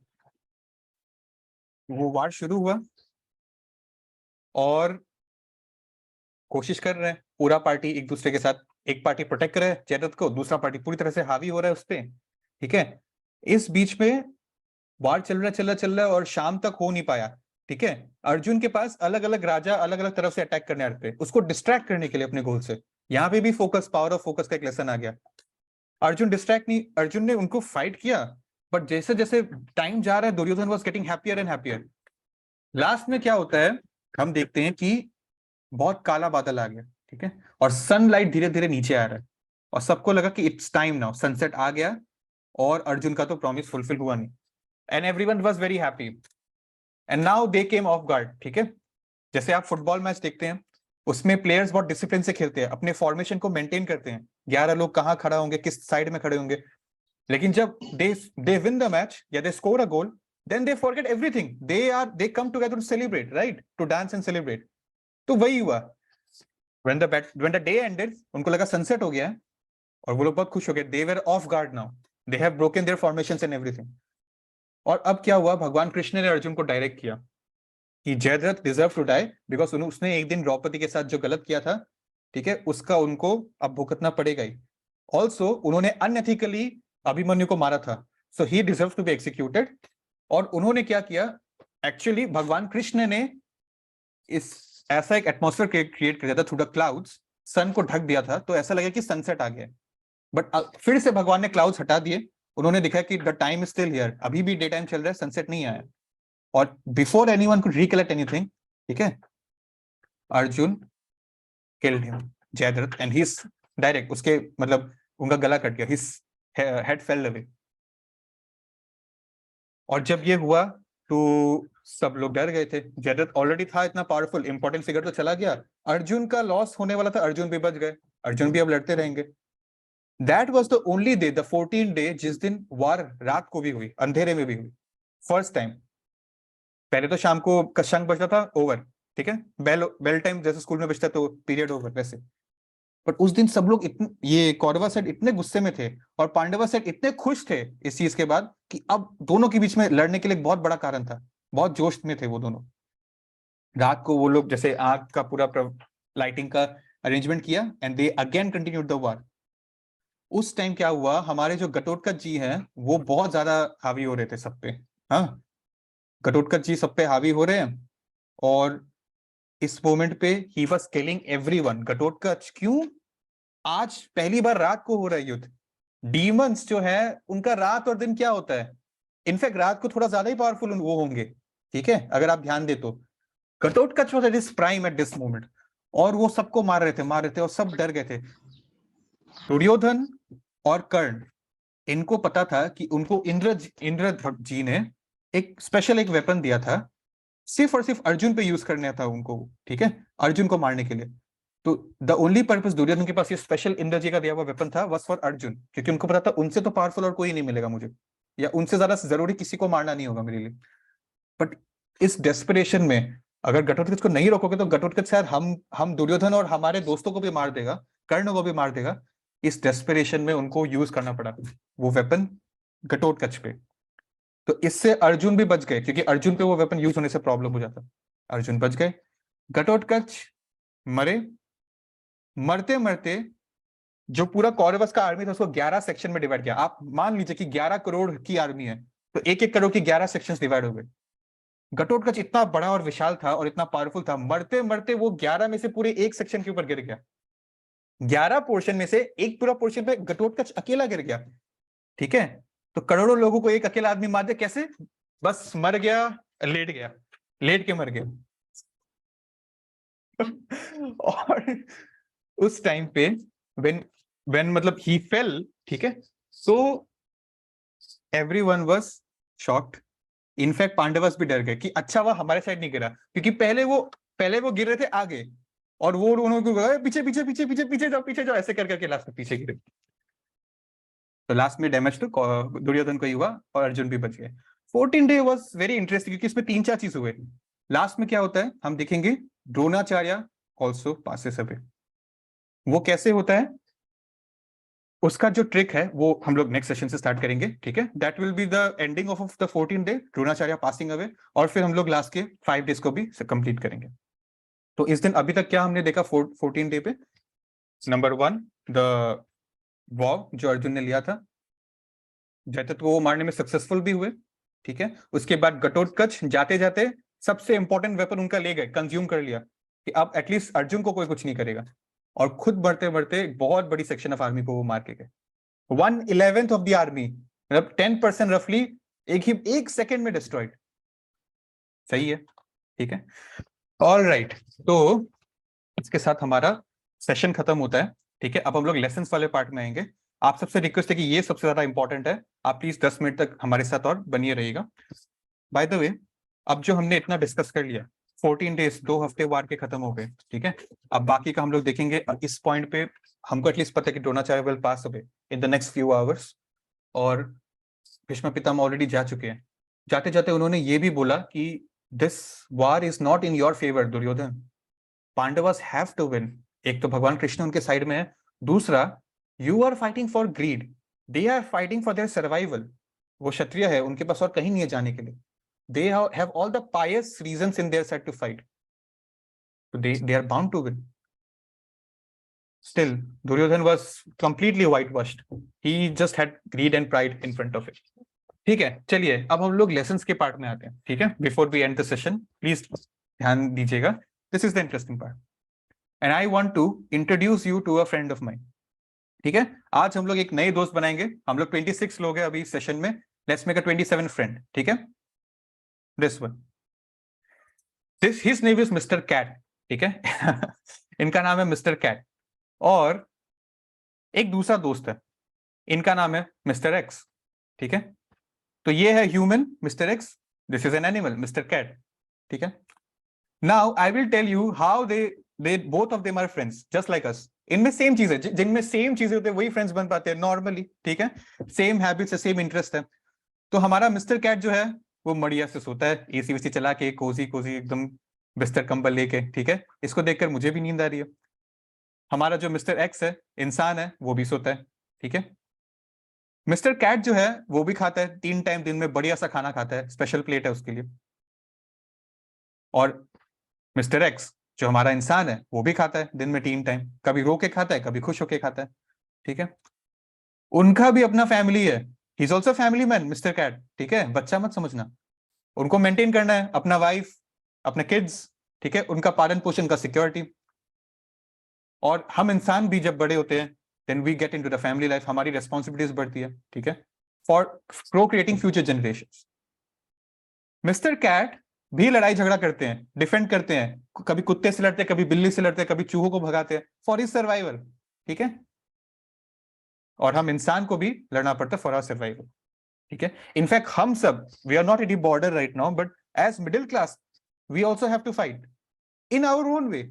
वो वार शुरू हुआ और कोशिश कर रहे हैं पूरा पार्टी एक दूसरे के साथ, एक पार्टी प्रोटेक्ट करे जयद्रथ को, दूसरा पार्टी पूरी तरह से हावी हो रहा है उस पर, ठीक है। इस बीच में वार चल रहा है और शाम तक हो नहीं पाया, ठीक है। अर्जुन के पास अलग अलग राजा अलग अलग तरफ से अटैक करने आते, उसको डिस्ट्रैक्ट करने के लिए अपने गोल से। यहाँ पे भी फोकस, पावर ऑफ फोकस का एक लेसन आ गया। अर्जुन डिस्ट्रैक्ट नहीं, अर्जुन ने उनको फाइट किया, बट जैसे जैसे टाइम जा रहा है, Duryodhan was getting happier and happier. Last में क्या होता है, हम देखते हैं कि बहुत काला बादल आ गया, ठीक है, और सनलाइट धीरे धीरे नीचे आ रहा है, और सबको लगा कि इट्स टाइम नाउ, सनसेट आ गया, और अर्जुन का तो प्रॉमिस फुलफिल हुआ नहीं, and everyone was very happy. And now they came of guard, ठीक है। जैसे आप फुटबॉल मैच देखते हैं, उसमें प्लेयर्स बहुत डिसिप्लिन से खेलते हैं, अपने फॉर्मेशन को मेंटेन करते हैं, 11 लोग कहाँ खड़ा होंगे, किस साइड में खड़े होंगे। लेकिन जब दे विन द मैच या they score a goal, then they forget everything, they come together to celebrate, right, to dance and celebrate. तो वही हुआ, when the day ended, उनको लगा सनसेट हो गया है, और वो लोग बहुत खुश हो गए, they were off guard now, they have broken their formations and everything। और अब क्या हुआ, भगवान कृष्ण ने अर्जुन को डायरेक्ट किया कि Jayadrath deserve to die because उसने एक दिन द्रौपदी के साथ जो गलत किया था, ठीक है, उसका उनको अब भुगतना पड़ेगा ही। ऑल्सो उन्होंने अनएथिकली अभिमन्यु को मारा था, so he deserve to be executed. और उन्होंने क्या किया, एक्चुअली भगवान कृष्ण ने इस ऐसा एक एटमॉस्फेयर क्रिएट कर दिया था थ्रू द क्लाउड्स, सन को ढक दिया था, तो ऐसा लगा कि सनसेट आ गया। बट फिर से भगवान ने क्लाउड्स हटा दिए, उन्होंने दिखा कि the time is still here, अभी भी डे टाइम चल रहा है, सनसेट नहीं आया। और before anyone could recollect anything, ठीक है, Arjun killed him Jayadrath and he direct उसके मतलब उनका गला कट गया, हिज हेड फेल अवे। और जब ये हुआ तो सब लोग डर गए थे, जयद्रथ ऑलरेडी था इतना पावरफुल, इंपॉर्टेंट फिगर तो चला गया, अर्जुन का लॉस होने वाला था, अर्जुन भी बच गए, अर्जुन भी अब लड़ते रहेंगे। That was the only day, the 14th day, जिस दिन वार रात को भी हुई, अंधेरे में भी हुई, फर्स्ट टाइम। पहले तो शाम को शंख बजता था, ओवर, ठीक है, बेल टाइम जैसे स्कूल में बजता तो पीरियड ओवर वैसे। बट उस दिन सब लोग इतने, ये कौरवा सेट इतने गुस्से में थे और पांडवा सेट इतने खुश थे इस चीज के बाद कि अब दोनों के बीच में लड़ने के लिए एक बहुत बड़ा कारण था, बहुत जोश में थे वो दोनों। रात को वो लोग जैसे आग का पूरा लाइटिंग का अरेंजमेंट किया and they again continued the war. उस टाइम क्या हुआ, हमारे जो घटोत्कच जी हैं वो बहुत ज्यादा हावी हो रहे थे सब पे। हाँ, घटोत्कच जी सब पे हावी हो रहे हैं और इस मोमेंट पे he was killing everyone. Ghatotkach क्यों, आज पहली बार रात को हो रहा है युद्ध। डीमंस जो है उनका रात और दिन क्या होता है, इनफैक्ट रात को थोड़ा ज्यादा ही पावरफुल वो होंगे, ठीक है, अगर आप ध्यान दे तो। Ghatotkach was at this prime at this moment, और वो सबको मार रहे थे और सब डर गए थे। दुर्योधन और कर्ण, इनको पता था कि उनको इंद्र जी ने एक स्पेशल एक वेपन दिया था, सिर्फ और सिर्फ अर्जुन पे यूज करना था उनको, ठीक है, अर्जुन को मारने के लिए। तो द ओनली पर्पस दुर्योधन के पास ये स्पेशल इंद्र जी का दिया हुआ वेपन था वाज फॉर अर्जुन, क्योंकि उनको पता था उनसे तो पावरफुल और कोई नहीं मिलेगा मुझे, या उनसे ज्यादा जरूरी किसी को मारना नहीं होगा मेरे लिए। बट इस डेस्परेशन में अगर घटोत्कच को नहीं रोकोगे तो घटोत्कच शायद हम दुर्योधन और हमारे दोस्तों को भी मार देगा, कर्ण को भी मार देगा। इस डेस्परेशन में उनको यूज करना पड़ा वो वेपन घटोत्कच पे। तो इससे अर्जुन भी बच गए, क्योंकि अर्जुन पे वो वेपन यूज होने से प्रॉब्लम हो जाता, अर्जुन बच गए। घटोत्कच मरे, मरते मरते जो पूरा कौरवस का आर्मी था उसको 11 सेक्शन में डिवाइड किया। आप मान लीजिए कि 11 करोड़ की आर्मी है, तो एक एक करोड़ की 11 सेक्शंस डिवाइड हो गए। घटोत्कच इतना बड़ा और विशाल था और इतना पावरफुल था, मरते मरते वो 11 में से पूरे एक सेक्शन के ऊपर गिर गया। 11 पोर्शन में से एक पूरा पोर्शन पे घटोत्कच अकेला गिर गया, ठीक है। तो करोड़ों लोगों को एक अकेला आदमी मार दे कैसे, बस मर गया, लेट गया, लेट के मर गया। और उस टाइम पे व्हेन मतलब ही फेल, ठीक है, so everyone was shocked. In fact Pandavas भी डर गए कि अच्छा वह हमारे साइड नहीं गिरा, क्योंकि पहले वो गिर रहे थे आगे और वो उन्होंने पीछे पीछे पीछे पीछे पीछे जाओ ऐसे करके लास्ट में पीछे गिरे। तो लास्ट में डैमेज तो दुर्योधन को ही हुआ और अर्जुन भी बच गए। 14 डे वाज वेरी इंटरेस्टिंग क्योंकि इसमें 3-4 चीज हुए। लास्ट में क्या होता है हम देखेंगे, द्रोणाचार्य ऑल्सो पासेस अवे। वो कैसे होता है, उसका जो ट्रिक है वो हम लोग नेक्स्ट सेशन से स्टार्ट करेंगे, ठीक है। That will be the ending of the 14 day, Dronacharya passing away, और फिर हम लोग लास्ट के 5 डेज को भी कंप्लीट करेंगे। तो इस दिन अभी तक क्या हमने देखा 14 डे पे, नंबर 1 द वॉर जो अर्जुन ने लिया था, जयद्रथ को वो मारने में सक्सेसफुल भी हुए, ठीक है। उसके बाद घटोत्कच जाते जाते सबसे इंपॉर्टेंट वेपन उनका ले गए, कंज्यूम कर लिया कि अब एटलीस्ट अर्जुन को कोई कुछ नहीं करेगा, और खुद बढ़ते बढ़ते बहुत बड़ी सेक्शन ऑफ आर्मी को वो मार के गए। 1/11 ऑफ द आर्मी, मतलब 10% रफली, एक सेकेंड में डिस्ट्रॉयड। सही है, ठीक है, ऑल राइट। तो इसके साथ हमारा सेशन खत्म होता है, ठीक है। अब हम लोग लेसन वाले पार्ट में आएंगे। आप सबसे रिक्वेस्ट है कि ये सबसे ज्यादा इंपॉर्टेंट है, आप प्लीज 10 मिनट तक हमारे साथ और बनिए रहिएगा। बाय द वे, अब जो हमने इतना डिस्कस कर लिया, 14 डेज 2 हफ्ते वार के खत्म हो गए, ठीक है। अब बाकी का हम लोग देखेंगे। इस पॉइंट पे हमको एटलीस्ट पता है कि Dronacharya will pass away in the next few hours, और भीष्म पितामह ऑलरेडी जा चुके हैं। जाते जाते उन्होंने ये भी बोला कि this war is not in your favour Duryodhan, Pandavas have to win. एक तो भगवान कृष्ण उनके साइड में है, दूसरा you are fighting for greed, they are fighting for their survival. वो क्षत्रिय है, उनके पास और कहीं नहीं है जाने के लिए। they have all the pious reasons in their side to fight. So they are bound to win. Still, Duryodhan was completely whitewashed. He just had greed and pride in front of it. ठीक है, चलिए अब हम लोग लेसन्स के पार्ट में आते हैं. ठीक है, before we end the session please ध्यान दीजिएगा. This is the interesting part and I want to introduce you to a friend of mine. ठीक है, आज हम लोग एक नए दोस्त बनाएंगे. हम लोग 26 लोग हैं अभी सेशन में. Let's make a 27 friend. ठीक है, this one, this his name is mister cat. ठीक है इनका नाम है मिस्टर कैट. और एक दूसरा दोस्त है, इनका नाम है मिस्टर एक्स. ठीक है, तो ये है human mister X, this is an animal mister cat. ठीक है, now I will tell you how they both of them are friends just like us. इनमें सेम चीज है, जिनमें सेम चीजें होती है वही फ्रेंड्स बन पाते हैं नॉर्मली. ठीक है, सेम हैबिट्स है, सेम इंटरेस्ट है. तो हमारा मिस्टर कैट जो है वो मड़िया से सोता है, एसी वेसी चला के, कोजी कोजी एकदम बिस्तर कंबल लेके. ठीक है, इसको देखकर मुझे भी नींद आ रही है. हमारा जो मिस्टर एक्स है, इंसान है, वो भी सोता है. ठीक है, मिस्टर कैट जो है वो भी खाता है, 3 टाइम दिन में बढ़िया सा खाना खाता है, स्पेशल प्लेट है उसके लिए. और मिस्टर एक्स जो हमारा इंसान है वो भी खाता है दिन में 3 टाइम, कभी रो के खाता है, कभी खुश होके खाता है. ठीक है, उनका भी अपना फैमिली है. He is also family man mister cat. ठीक है, बच्चा मत समझना. उनको मेंटेन करना है, अपना वाइफ, अपने किड्स. ठीक है, उनका पालन पोषण का सिक्योरिटी. और हम इंसान भी जब बड़े होते हैं then we get into the family life, हमारी responsibilities बढ़ती है. ठीक है, for procreating future generations. Mister cat भी लड़ाई झगड़ा करते हैं, डिफेंड करते हैं, कभी कुत्ते से लड़ते हैं, कभी बिल्ली से लड़ते हैं, कभी चूहों को भगाते हैं फॉर हिज सर्वाइवल. ठीक है, और हम इंसान को भी लड़ना पड़ता है फॉर आवर सर्वाइवल. ठीक है, इनफैक्ट हम सब we are not at the border right now, but as middle class we also have to fight in our own way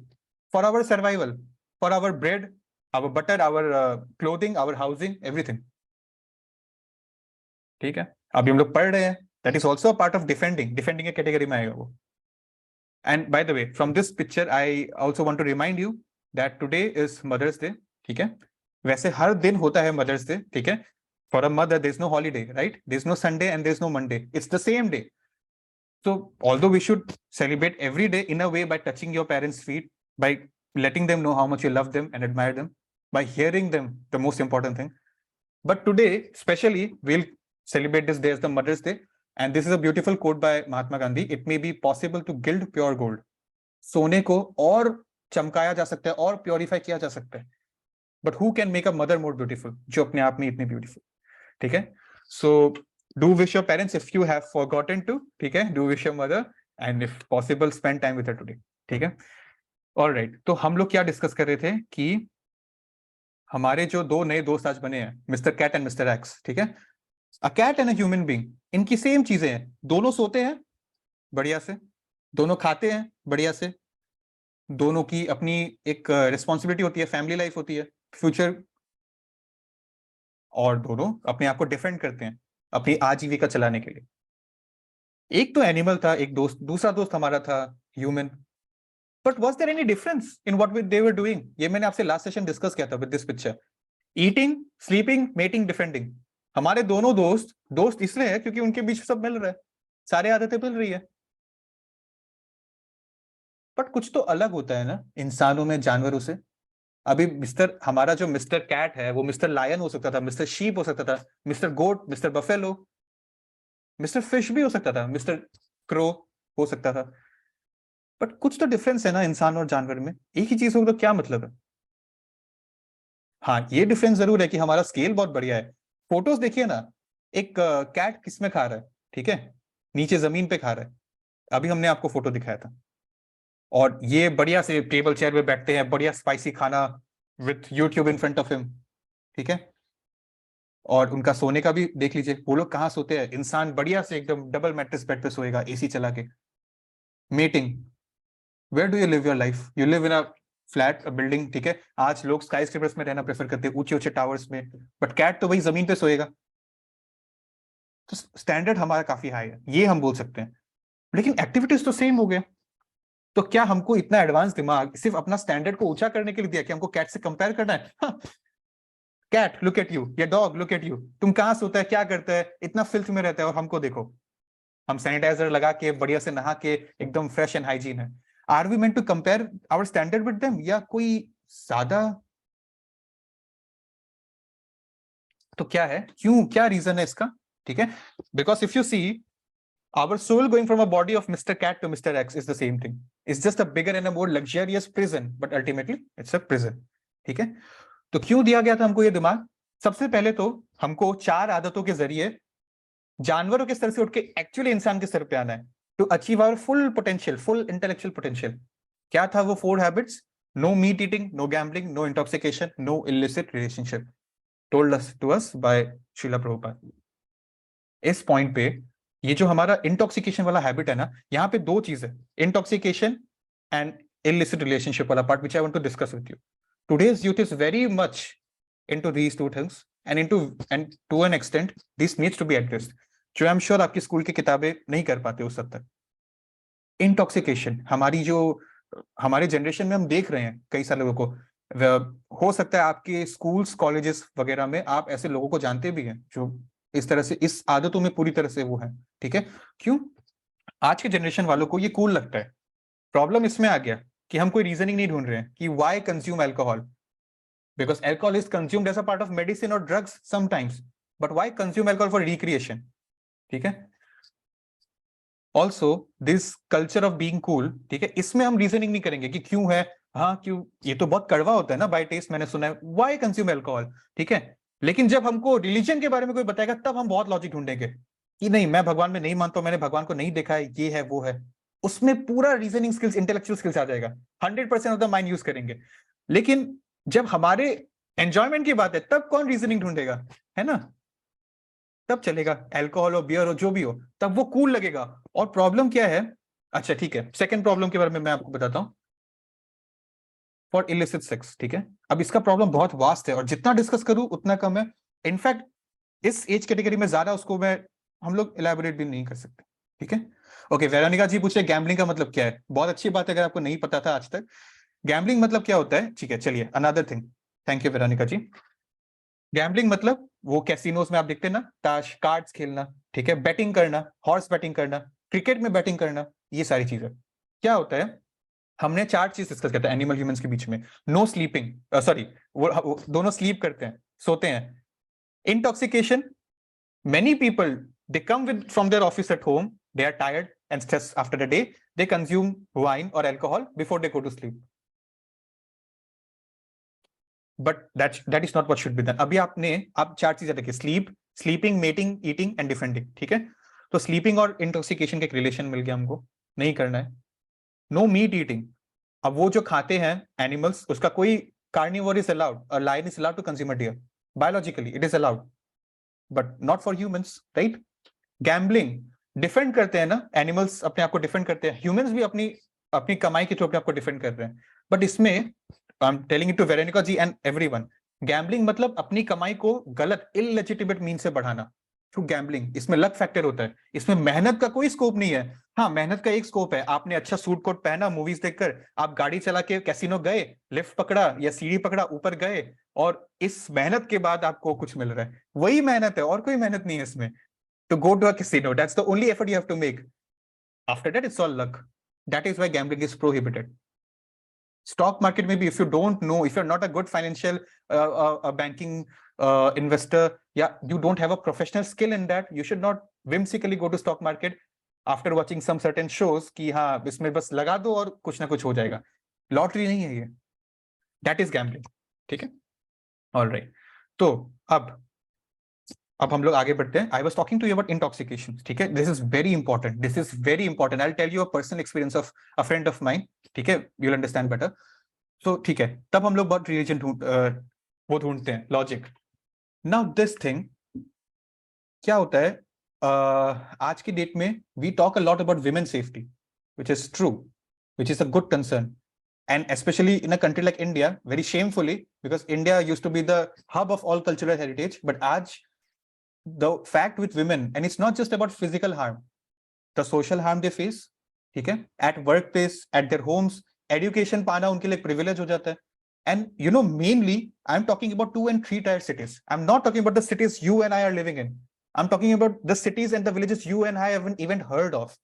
for our survival, for our bread, our butter, our clothing, our housing, everything. ठीक है, अभी हम लोग पढ़ रहे हैं, that is also a part of defending के category में आएगा वो. And by the way, from this picture I also want to remind you that today is Mother's Day. ठीक है, वैसे हर दिन होता है Mother's Day. ठीक है, for a mother there is no holiday, right? There is no Sunday and there is no Monday, it's the same day. So although we should celebrate every day in a way by touching your parents' feet, by letting them know how much you love them and admire them, by hearing them, the most important thing. But today, especially, we'll celebrate this day as the Mother's Day. And this is a beautiful quote by Mahatma Gandhi. It may be possible to gild pure gold. सोने को और चमकाया जा सकता है और प्योरीफाई किया जा सकता है. But who can make a mother more beautiful? जो अपने आप में इतनी beautiful. ठीक है? So do wish your parents if you have forgotten to. ठीक है? Do wish your mother and if possible spend time with her today. ठीक है? All right. तो हम लोग क्या डिस्कस कर रहे थे कि हमारे जो 2 नए दोस्त आज बने हैं, mister cat and mister X. ठीक है, a cat and a human being, इनकी सेम चीजें हैं. दोनों सोते हैं बढ़िया से, दोनों खाते हैं बढ़िया से, दोनों की अपनी एक रिस्पॉन्सिबिलिटी होती है, फैमिली लाइफ होती है, फ्यूचर, और दोनों अपने आप को डिफेंड करते हैं अपनी आजीविका चलाने के लिए. एक तो एनिमल था, एक दोस्त, दूसरा दोस्त हमारा था human. But was there any difference in what they were doing? ये मैंने आपसे लास्ट सेशन डिस्कस किया था with this picture. Eating, sleeping, mating, defending. हमारे दोनों दोस्त इसलिए है क्योंकि उनके बीच सब मिल रहा है, सारे आदतें मिल रही है. बट कुछ तो अलग होता है ना इंसानों में जानवरों से. अभी हमारा जो मिस्टर कैट है वो मिस्टर लायन हो सकता था, मिस्टर शीप हो सकता था, मिस्टर गोट, मिस्टर बफेलो, मिस्टर फिश भी हो सकता था, मिस्टर क्रो हो सकता था. बट कुछ तो डिफरेंस है ना इंसान और जानवर में. एक ही चीज होगा तो क्या मतलब है? हाँ, ये डिफरेंस जरूर है कि हमारा स्केल बहुत बढ़िया है. फोटोज देखिए ना, एक कैट किसमें खा रहा है, ठीक है, नीचे जमीन पे खा रहा है. अभी हमने आपको फोटो दिखाया था. और ये बढ़िया से टेबल चेयर पे बैठते हैं, बढ़िया स्पाइसी खाना with YouTube in front of him. ठीक है, और उनका सोने का भी देख लीजिए, वो लोग कहाँ सोते हैं. इंसान बढ़िया से एकदम डबल मैट्रेस बेड पे सोएगा एसी चला के. मेटिंग, where do you live your life? You live in a flat, building. ठीक है, आज लोग स्काई स्क्रेपर्स में रहना प्रेफर करते हैं, ऊंचे ऊंचे टावर्स में. बट कैट तो वही जमीन पे सोएगा. तो स्टैंडर्ड हमारा काफी हाई है, ये हम बोल सकते हैं. लेकिन एक्टिविटीज तो सेम हो गया. तो क्या हमको इतना एडवांस दिमाग सिर्फ अपना स्टैंडर्ड को ऊंचा करने के लिए दिया कि हमको कैट से कंपेयर करना है? कैट लुक एट यू, या डॉग लुक एट यू, तुम कहां सोता है, क्या करता है, इतना फिल्थ में रहता है, और हमको देखो, हम सैनिटाइजर लगा के बढ़िया से नहा के एकदम फ्रेश एंड हाइजीन है। Are we meant to compare our standard with them, या कोई ज्यादा? तो क्या है, क्यों, क्या रीजन है इसका? ठीक है, because if you see our soul going from a body of Mr. Cat to Mr. X is the same thing. It's just a bigger and a more luxurious prison, but ultimately it's a prison. ठीक है, तो क्यों दिया गया था हमको ये दिमाग? सबसे पहले तो हमको 4 आदतों के जरिए जानवरों के स्तर से उठ के एक्चुअली इंसान के स्तर पे आना है, to achieve our full potential, full intellectual potential. क्या था वो 4 habits? No meat eating, no gambling, no intoxication, no illicit relationship, told us to us by Srila Prabhupada. इस पॉइंट पे ये जो हमारा इंटॉक्सिकेशन वाला हैबिट है ना, यहाँ पे 2 चीज है, इंटॉक्सिकेशन एंड illicit relationship वाला part, which I want to discuss with you. Today's youth is very much into these 2 things, and to an extent this needs to be addressed, जो I'm sure आपकी स्कूल की किताबें नहीं कर पाते उस हद तक। इंटॉक्सिकेशन हमारे जनरेशन में हम देख रहे हैं कई सारे लोगों को। हो सकता है आपके स्कूल्स कॉलेजेस वगैरह में आप ऐसे लोगों को जानते भी हैं जो इस तरह से, इस आदतों में पूरी तरह से वो है। ठीक है, क्यों? आज के जनरेशन वालों को ये कूल लगता है। प्रॉब्लम इसमें आ गया कि हम कोई रीजनिंग नहीं ढूंढ रहे हैं कि why consume alcohol, because alcohol is consumed as a part of medicine और drugs sometimes, but why consume alcohol for recreation? ठीक है, also this culture of being cool, ठीक है, इसमें हम रीजनिंग नहीं करेंगे कि क्यों है, हाँ क्यों, ये तो बहुत कड़वा होता है ना बाय टेस्ट, मैंने सुना है, व्हाई कंज्यूम अल्कोहल। ठीक है, लेकिन जब हमको रिलीजन के बारे में कोई बताएगा तब हम बहुत लॉजिक ढूंढेंगे कि नहीं, मैं भगवान में नहीं मानता हूं, मैंने भगवान को नहीं देखा है, ये है वो है। उसमें पूरा रीजनिंग स्किल्स, इंटेलेक्चुअल स्किल्स आ जाएगा, 100% ऑफ द माइंड यूज करेंगे। लेकिन जब हमारे एंजॉयमेंट की बात है तब कौन रीजनिंग ढूंढेगा, है ना? तब चलेगा अल्कोहल हो, बियर हो, जो भी हो, तब वो कूल लगेगा। और प्रॉब्लम क्या है? अच्छा ठीक है, सेकंड प्रॉब्लम के बारे में मैं आपको बताता हूं, फॉर इलिसिट सेक्स। ठीक है, अब इसका प्रॉब्लम बहुत वास्ट है और जितना डिस्कस करूं उतना कम है। इनफैक्ट इस एज कैटेगरी में ज्यादा उसको हम लोग इलेबोरेट भी नहीं कर सकते। ठीक है, ओके, वेरोनिका जी पूछे गैम्बलिंग का मतलब क्या है? बहुत अच्छी बात है, अगर आपको नहीं पता था आज तक गैम्बलिंग मतलब क्या होता है। ठीक है, चलिए another thing, thank you Veronica ji. Gambling मतलब वो कैसीनोज में आप देखते हैं ना, ताश कार्ड्स खेलना, ठीक है, बैटिंग करना, हॉर्स बैटिंग करना, क्रिकेट में बैटिंग करना, ये सारी चीजें। क्या होता है, हमने 4 चीज डिस्कस करते हैं एनिमल ह्यूमंस के बीच में। नो स्लीपिंग, सॉरी, वो दोनों स्लीप करते हैं, सोते हैं। Intoxication, many people they come with from their office at home, they are tired and stressed after the day, they consume wine और alcohol before they go to sleep, but that is not what should be done. अभी आप 4 चीजें देखिए, sleep, sleeping, mating, eating and defending. ठीक है, तो स्लीपिंग और इंटॉक्सिकेशन का एक रिलेशन मिल गया हमको, नहीं करना है। नो मीट ईटिंग, अब वो जो खाते हैं एनिमल्स, उसका कोई carnivore is allowed, a lion is allowed to consume a deer, biologically it is allowed, but not for humans, right? Gambling, defend करते हैं ना एनिमल्स, अपने आप को डिफेंड करते हैं, ह्यूमंस भी अपनी अपनी कमाई के थ्रू अपने आप को डिफेंड कर रहे हैं। बट इसमें I am telling it to Veronica ji and everyone, gambling मतलब अपनी कमाई को गलत इललेजिटिमेट मीन से बढ़ाना थ्रू गैम्बलिंग। इसमें लक फैक्टर होता है, इसमें मेहनत का कोई स्कोप नहीं है। हाँ, मेहनत का एक स्कोप है, आपने अच्छा सूट कोट पहना, मूवीज देखकर, आप गाड़ी चला के कैसीनो गए, लिफ्ट पकड़ा या सीढ़ी पकड़ा, ऊपर गए, और इस मेहनत के बाद आपको कुछ मिल रहा है, वही मेहनत है और कोई मेहनत नहीं है इसमें। To go to a casino, that's the only effort you have to make. After that, it's all luck. That is why gambling is prohibited. Stock market, maybe if you don't know, if you're not a good financial banking investor, yeah, you don't have a professional skill in that, you should not whimsically go to stock market after watching some certain shows कि हाँ इसमें बस लगा दो और कुछ ना कुछ हो जाएगा। लॉटरी नहीं है ये, that is gambling. ठीक है, all right. तो अब हम लोग आगे बढ़ते हैं। I was talking to you about intoxication. ठीक है, this is very important, this is very important. I tell you a personal experience of a friend of mine. ठीक है, you will understand better. So ठीक है, तब हम लोग बहुत रिलीजन ढूंढते हैं, लॉजिक। नाउ दिस थिंग क्या होता है, आज की डेट में we talk a lot about women safety, which is true, which is a good concern, and especially in a country like India, very shamefully, because India used to be the hub of all cultural heritage, but aaj the fact with women, and it's not just about physical harm, the social harm they face, ठीक है, at workplace, at their homes, education पाना उनके लिए privilege हो जाता है। And you know, mainly I'm talking about 2 and 3 tier cities, I'm not talking about the cities you and I are living in, I'm talking about the cities and the villages you and I haven't even heard of.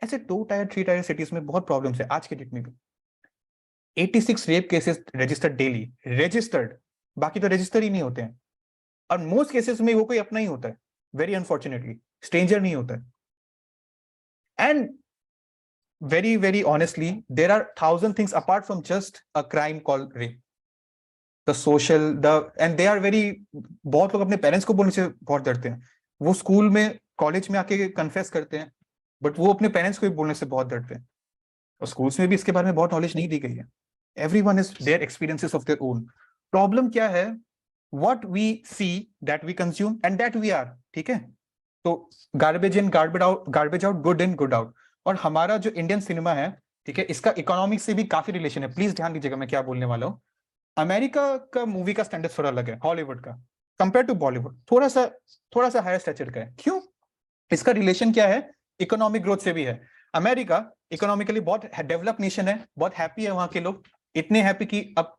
ऐसे 2 टायर 3 टायर सिटीज में बहुत प्रॉब्लम्स है आज के डेट में भी. 86 rape cases registered daily, registered, बाकी तो रजिस्टर ही नहीं होते हैं. और मोस्ट केसेस में वो कोई अपना ही होता है, वेरी अनफॉर्चुनेटली, स्ट्रेंजर नहीं होता है. And very very honestly, there are 1,000 things apart from just a crime called rape. The social, and they are very, बहुत लोग अपने पेरेंट्स को बोलने से बहुत डरते हैं. वो स्कूल में कॉलेज में आके कन्फेस करते हैं, बट वो अपने पेरेंट्स को भी बोलने से बहुत डरते हैं. और स्कूल्स में भी इसके बारे में बहुत नॉलेज नहीं दी गई है. Everyone is their experiences of their own. Problem क्या है? What we see, that we consume, and that we are. ठीक है, तो garbage in garbage out, good in good out. और हमारा जो इंडियन सिनेमा है, ठीक है, इसका इकोनॉमिक्स से भी काफी रिलेशन है. प्लीज ध्यान दीजिएगा मैं क्या बोलने वाला हूँ. अमेरिका का मूवी का स्टैंडर्ड थोड़ा अलग है हॉलीवुड का, कंपेयर टू बॉलीवुड थोड़ा सा हायर स्टैचर का है. क्यों? इसका रिलेशन क्या है? इकोनॉमिक ग्रोथ से भी है. अमेरिका इकोनॉमिकली बहुत डेवलप नेशन है, बहुत हैप्पी है वहां के लोग, इतने हैप्पी कि अब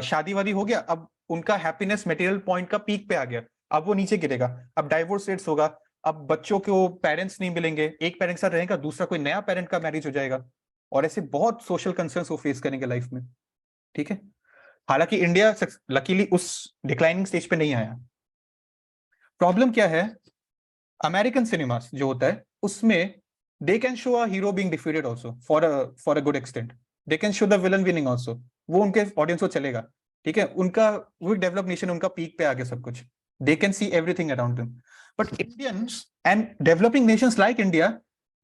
शादी वादी हो गया, अब उनका हैप्पीनेस मटेरियल पॉइंट का पीक पे आ गया, अब वो नीचे गिरेगा. अब डाइवोर्स रेट्स होगा, अब बच्चों को पेरेंट्स नहीं मिलेंगे, एक पेरेंट साथ रहेगा, दूसरा कोई नया पेरेंट का मैरिज हो जाएगा, और ऐसे बहुत सोशल कंसर्न्स वो फेस करेंगे लाइफ में. ठीक है, हालांकि इंडिया लकीली उस डिक्लाइनिंग स्टेज पे नहीं आया. प्रॉब्लम क्या है? अमेरिकन सिनेमास जो होता है उसमें they can show a hero being defeated also for a good extent. They can show the villain winning also. वो उनके ऑडियंस को चलेगा. ठीक है, उनका वो डेवलप नेशन, उनका पीक पे आ गया सब कुछ. They can see everything around them. But Indians and developing nations like India,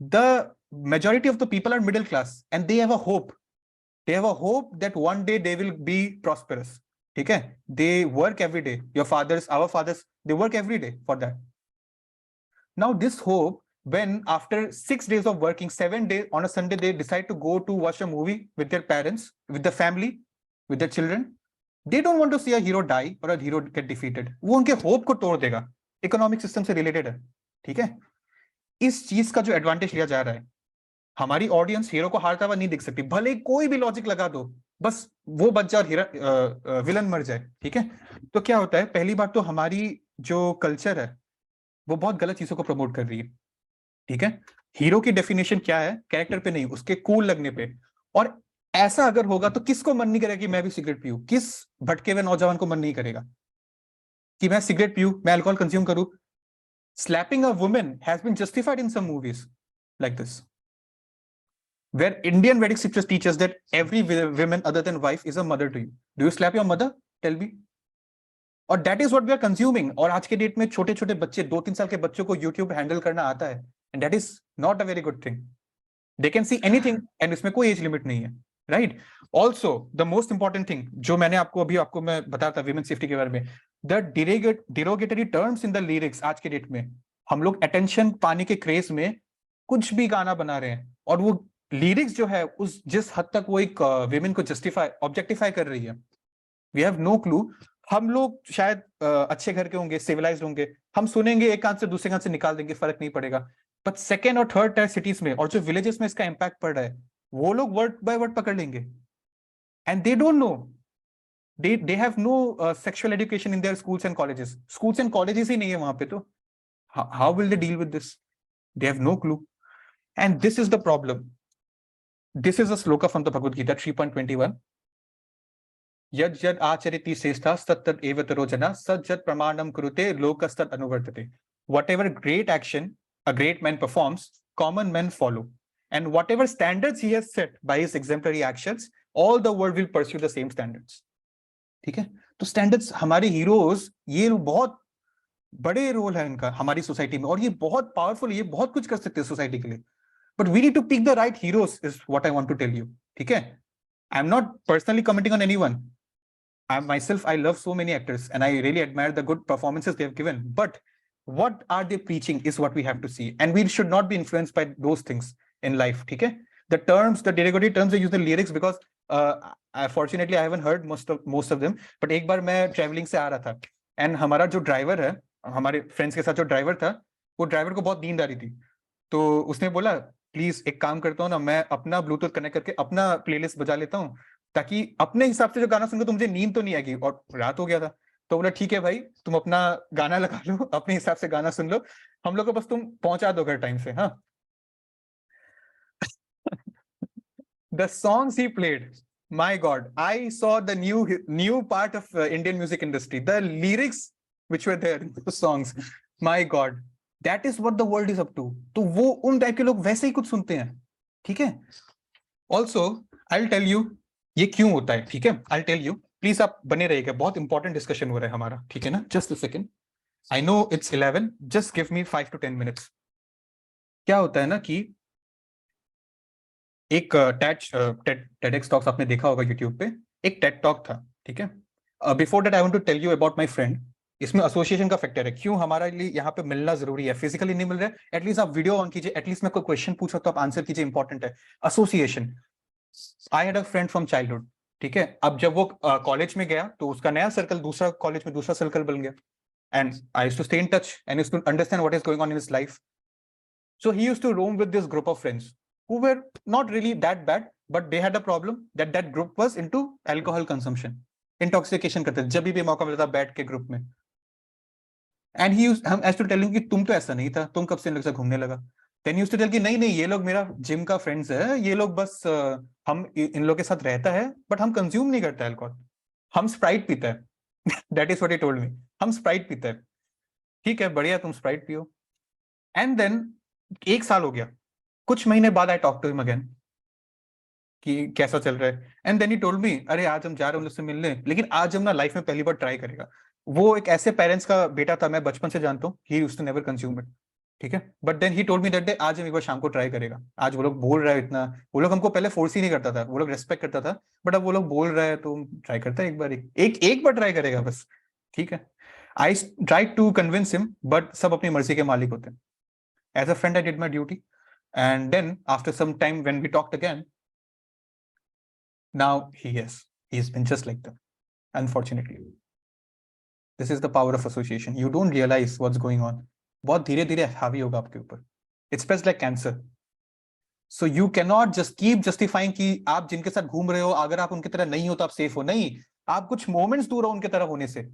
the majority of the people are middle class and they have a hope. They have a hope that one day they will be prosperous. ठीक है, they work every day. Your fathers, our fathers, they work every day for that. Now this hope, when after 6 days of working, 7 days on a Sunday, they decide to go to watch a movie with their parents, with the family, with their children, they don't want to see a hero die or a hero get defeated. वो उनके होप को तोड़ देगा. इकोनॉमिक सिस्टम से रिलेटेड है. ठीक है, इस चीज का जो एडवांटेज लिया जा रहा है, हमारी ऑडियंस हीरो को हारता हुआ नहीं दिख सकती, भले कोई भी लॉजिक लगा दो, बस वो बच जाए और विलन मर जाए. ठीक है, तो क्या होता है? पहली बात तो हमारी जो कल्चर है वो बहुत गलत चीजों को प्रमोट कर रही है. ठीक है, हीरो की डेफिनेशन क्या है? कैरेक्टर पे नहीं, उसके कूल लगने पे. और ऐसा अगर होगा तो किसको मन नहीं करेगा कि मैं भी सिगरेट पीऊं? किस भटके हुए नौजवान को मन नहीं करेगा कि मैं सिगरेट पीऊं, मैं अल्कोहल कंज्यूम करूं? Slapping a woman has been justified in some movies like this, where Indian Vedic scriptures teaches that every woman other than wife is a mother to you. Do you slap your mother? Tell me. और that is what we are consuming. और आज के डेट में छोटे छोटे बच्चे, 2-3 साल के बच्चों को YouTube हैंडल करना आता है, and that is not a very good thing. They can see anything and इसमें कोई एज लिमिट नहीं है. Right? Also, the most important thing जो मैंने आपको मैं बता था विमेन सेफ्टी के बारे में, the derogatory terms in the lyrics. आज के डेट में हम लोग अटेंशन पाने के क्रेज में कुछ भी गाना बना रहे हैं, और वो लिरिक्स जो है उस जिस हद तक वो एक विमेन को ऑब्जेक्टिफाई कर रही है, वी हैव नो क्लू. हम लोग शायद अच्छे घर के होंगे, सिविलाइज्ड होंगे, हम सुनेंगे एक कान से दूसरे कान से निकाल देंगे, फर्क नहीं पड़ेगा. बट सेकेंड और थर्ड टायर सिटीज में और जो विलेजेस में इसका इंपैक्ट पड़ रहा है, वो लोग वर्ड बाय वर्ड पकड़ लेंगे. And they don't know, they have no sexual education in their schools and colleges. Schools and colleges ही नहीं है वहां पे, तो how will they deal with this? They have no clue. And this is the problem. This is a sloka from the Bhagavad Gita 3.21. Yad yad achariti sestha sattad evataro jana sajjat pramanam kurute lokastad anuvartate. Whatever great action a great man performs, common men follow. And whatever standards he has set by his exemplary actions, all the world will pursue the same standards. ठीक है, तो स्टैंडर्ड्स, हमारे हीरोज, ये बहुत बड़े रोल है इनका हमारी सोसाइटी में, और ये बहुत पावरफुल, ये बहुत कुछ कर सकते हैं सोसाइटी के लिए. But we need to pick the right heroes, is what I want to tell you. ठीक है, I am not personally commenting on anyone. I myself, I love so many actors and I really admire the good performances they have given. But what are they preaching is what we have to see. And we should not be influenced by those things in life. Okay? The terms, the derogatory terms, they use the lyrics because fortunately I haven't heard most of them. But एक बार मैं traveling से आ रहा था and हमारा जो driver है, हमारे friends के साथ जो driver था, वो driver को बहुत नींद आ रही थी. तो उसने बोला, प्लीज एक काम करता हूँ ना, मैं अपना ब्लूटूथ कनेक्ट करके अपना प्लेलिस्ट बजा लेता हूँ, ताकि अपने हिसाब से जो गाना सुनकर तो मुझे नींद तो नहीं आएगी. और रात हो गया था, तो बोला ठीक है भाई, तुम अपना गाना लगा लो, अपने हिसाब से गाना सुन लो, हम लोग को बस तुम पहुंचा दो घर टाइम से। हाँ, the songs he played, my God, I saw the new part of Indian music industry. The lyrics which were there in those songs, my God, that is what the world is up to. तो वो उन टाइप के लोग वैसे ही कुछ सुनते हैं, ठीक है। Also I will tell you ये क्यों होता है, ठीक है। I will tell you, please आप बने रहिएगा, बहुत इंपॉर्टेंट डिस्कशन हो रहा है हमारा, ठीक है ना। Just a second, I know it's 11, just give me 5 to 10 minutes. क्या होता है ना कि एक टेडेक्स टॉक्स आपने देखा होगा यूट्यूब पे, एक टेड टॉक था, ठीक है। Before that I want to tell you about my friend. इसमें एसोसिएशन का फैक्टर है, क्यों हमारे लिए यहाँ पे मिलना जरूरी है। फिजिकली नहीं मिल रहा है, एटलीस्ट आप वीडियो ऑन कीजिए, एटलीस्ट मैं कोई क्वेश्चन पूछ सकता हूँ, आप आंसर कीजिए, इंपॉर्टेंट है association. I had a friend from childhood, ठीक है। अब जब वो कॉलेज में गया तो उसका नया सर्कल, दूसरा कॉलेज में दूसरा सर्कल बन गया, and I used to stay in touch and used to understand what is going on in his life. So he used to roam with this group of friends who were not really that bad, but they had a problem that that group was into alcohol consumption, intoxication करते थे जब भी मौका मिलता था बैठ के ग्रुप में। And he used, हम ऐसे to tell him कि तुम तो ऐसा नहीं था, तुम कब से इन लोग से घूमने लगा। Then he used to tell कि नहीं नहीं, ये लोग मेरा जिम का फ्रेंड्स है, ये लोग बस हम इन लोग के साथ रहता है, बट हम कंज्यूम नहीं करता अल्कोहल, हम स्प्राइट पीता है। That is what he told me, हम स्प्राइट पीता है। ठीक है, बढ़िया, तुम स्प्राइट पियो। एंड देन 1 साल हो गया, कुछ महीने बाद I talk to him again कि कैसा चल रहा है। And then he told me, अरे आज हम जा रहे हैं उन लोग से मिलने, लेकिन आज हम ना लाइफ में पहली बार ट्राई करेगा। वो एक ऐसे पेरेंट्स का बेटा था, मैं बचपन से जानता हूँ, he used to never consume it, ठीक है। But then he told me that day, आज हम एक बार शाम को ट्राई करेगा। आज वो लोग बोल रहा है इतना, वो लोग हमको पहले फोर्स ही नहीं करता था, वो लोग रेस्पेक्ट करता था, बट अब वो लोग बोल रहा है तो ट्राई करता है, एक बार एक बार ट्राई करेगा बस, ठीक है। I try to convince him, but सब अपनी मर्जी के मालिक होते हैं। As a friend, I did my duty. And then after some time, when we talked again, now he's been just like that, unfortunately. This is the power of association. You don't realize what's going on. बहुत धीरे धीरे हावी होगा आपके ऊपर. It spreads like cancer. So you cannot just keep justifying कि आप जिनके साथ घूम रहे हो, अगर आप उनकी तरह नहीं हो तो आप सेफ हो। नहीं, आप कुछ मोमेंट्स दूर हो उनके तरह होने से।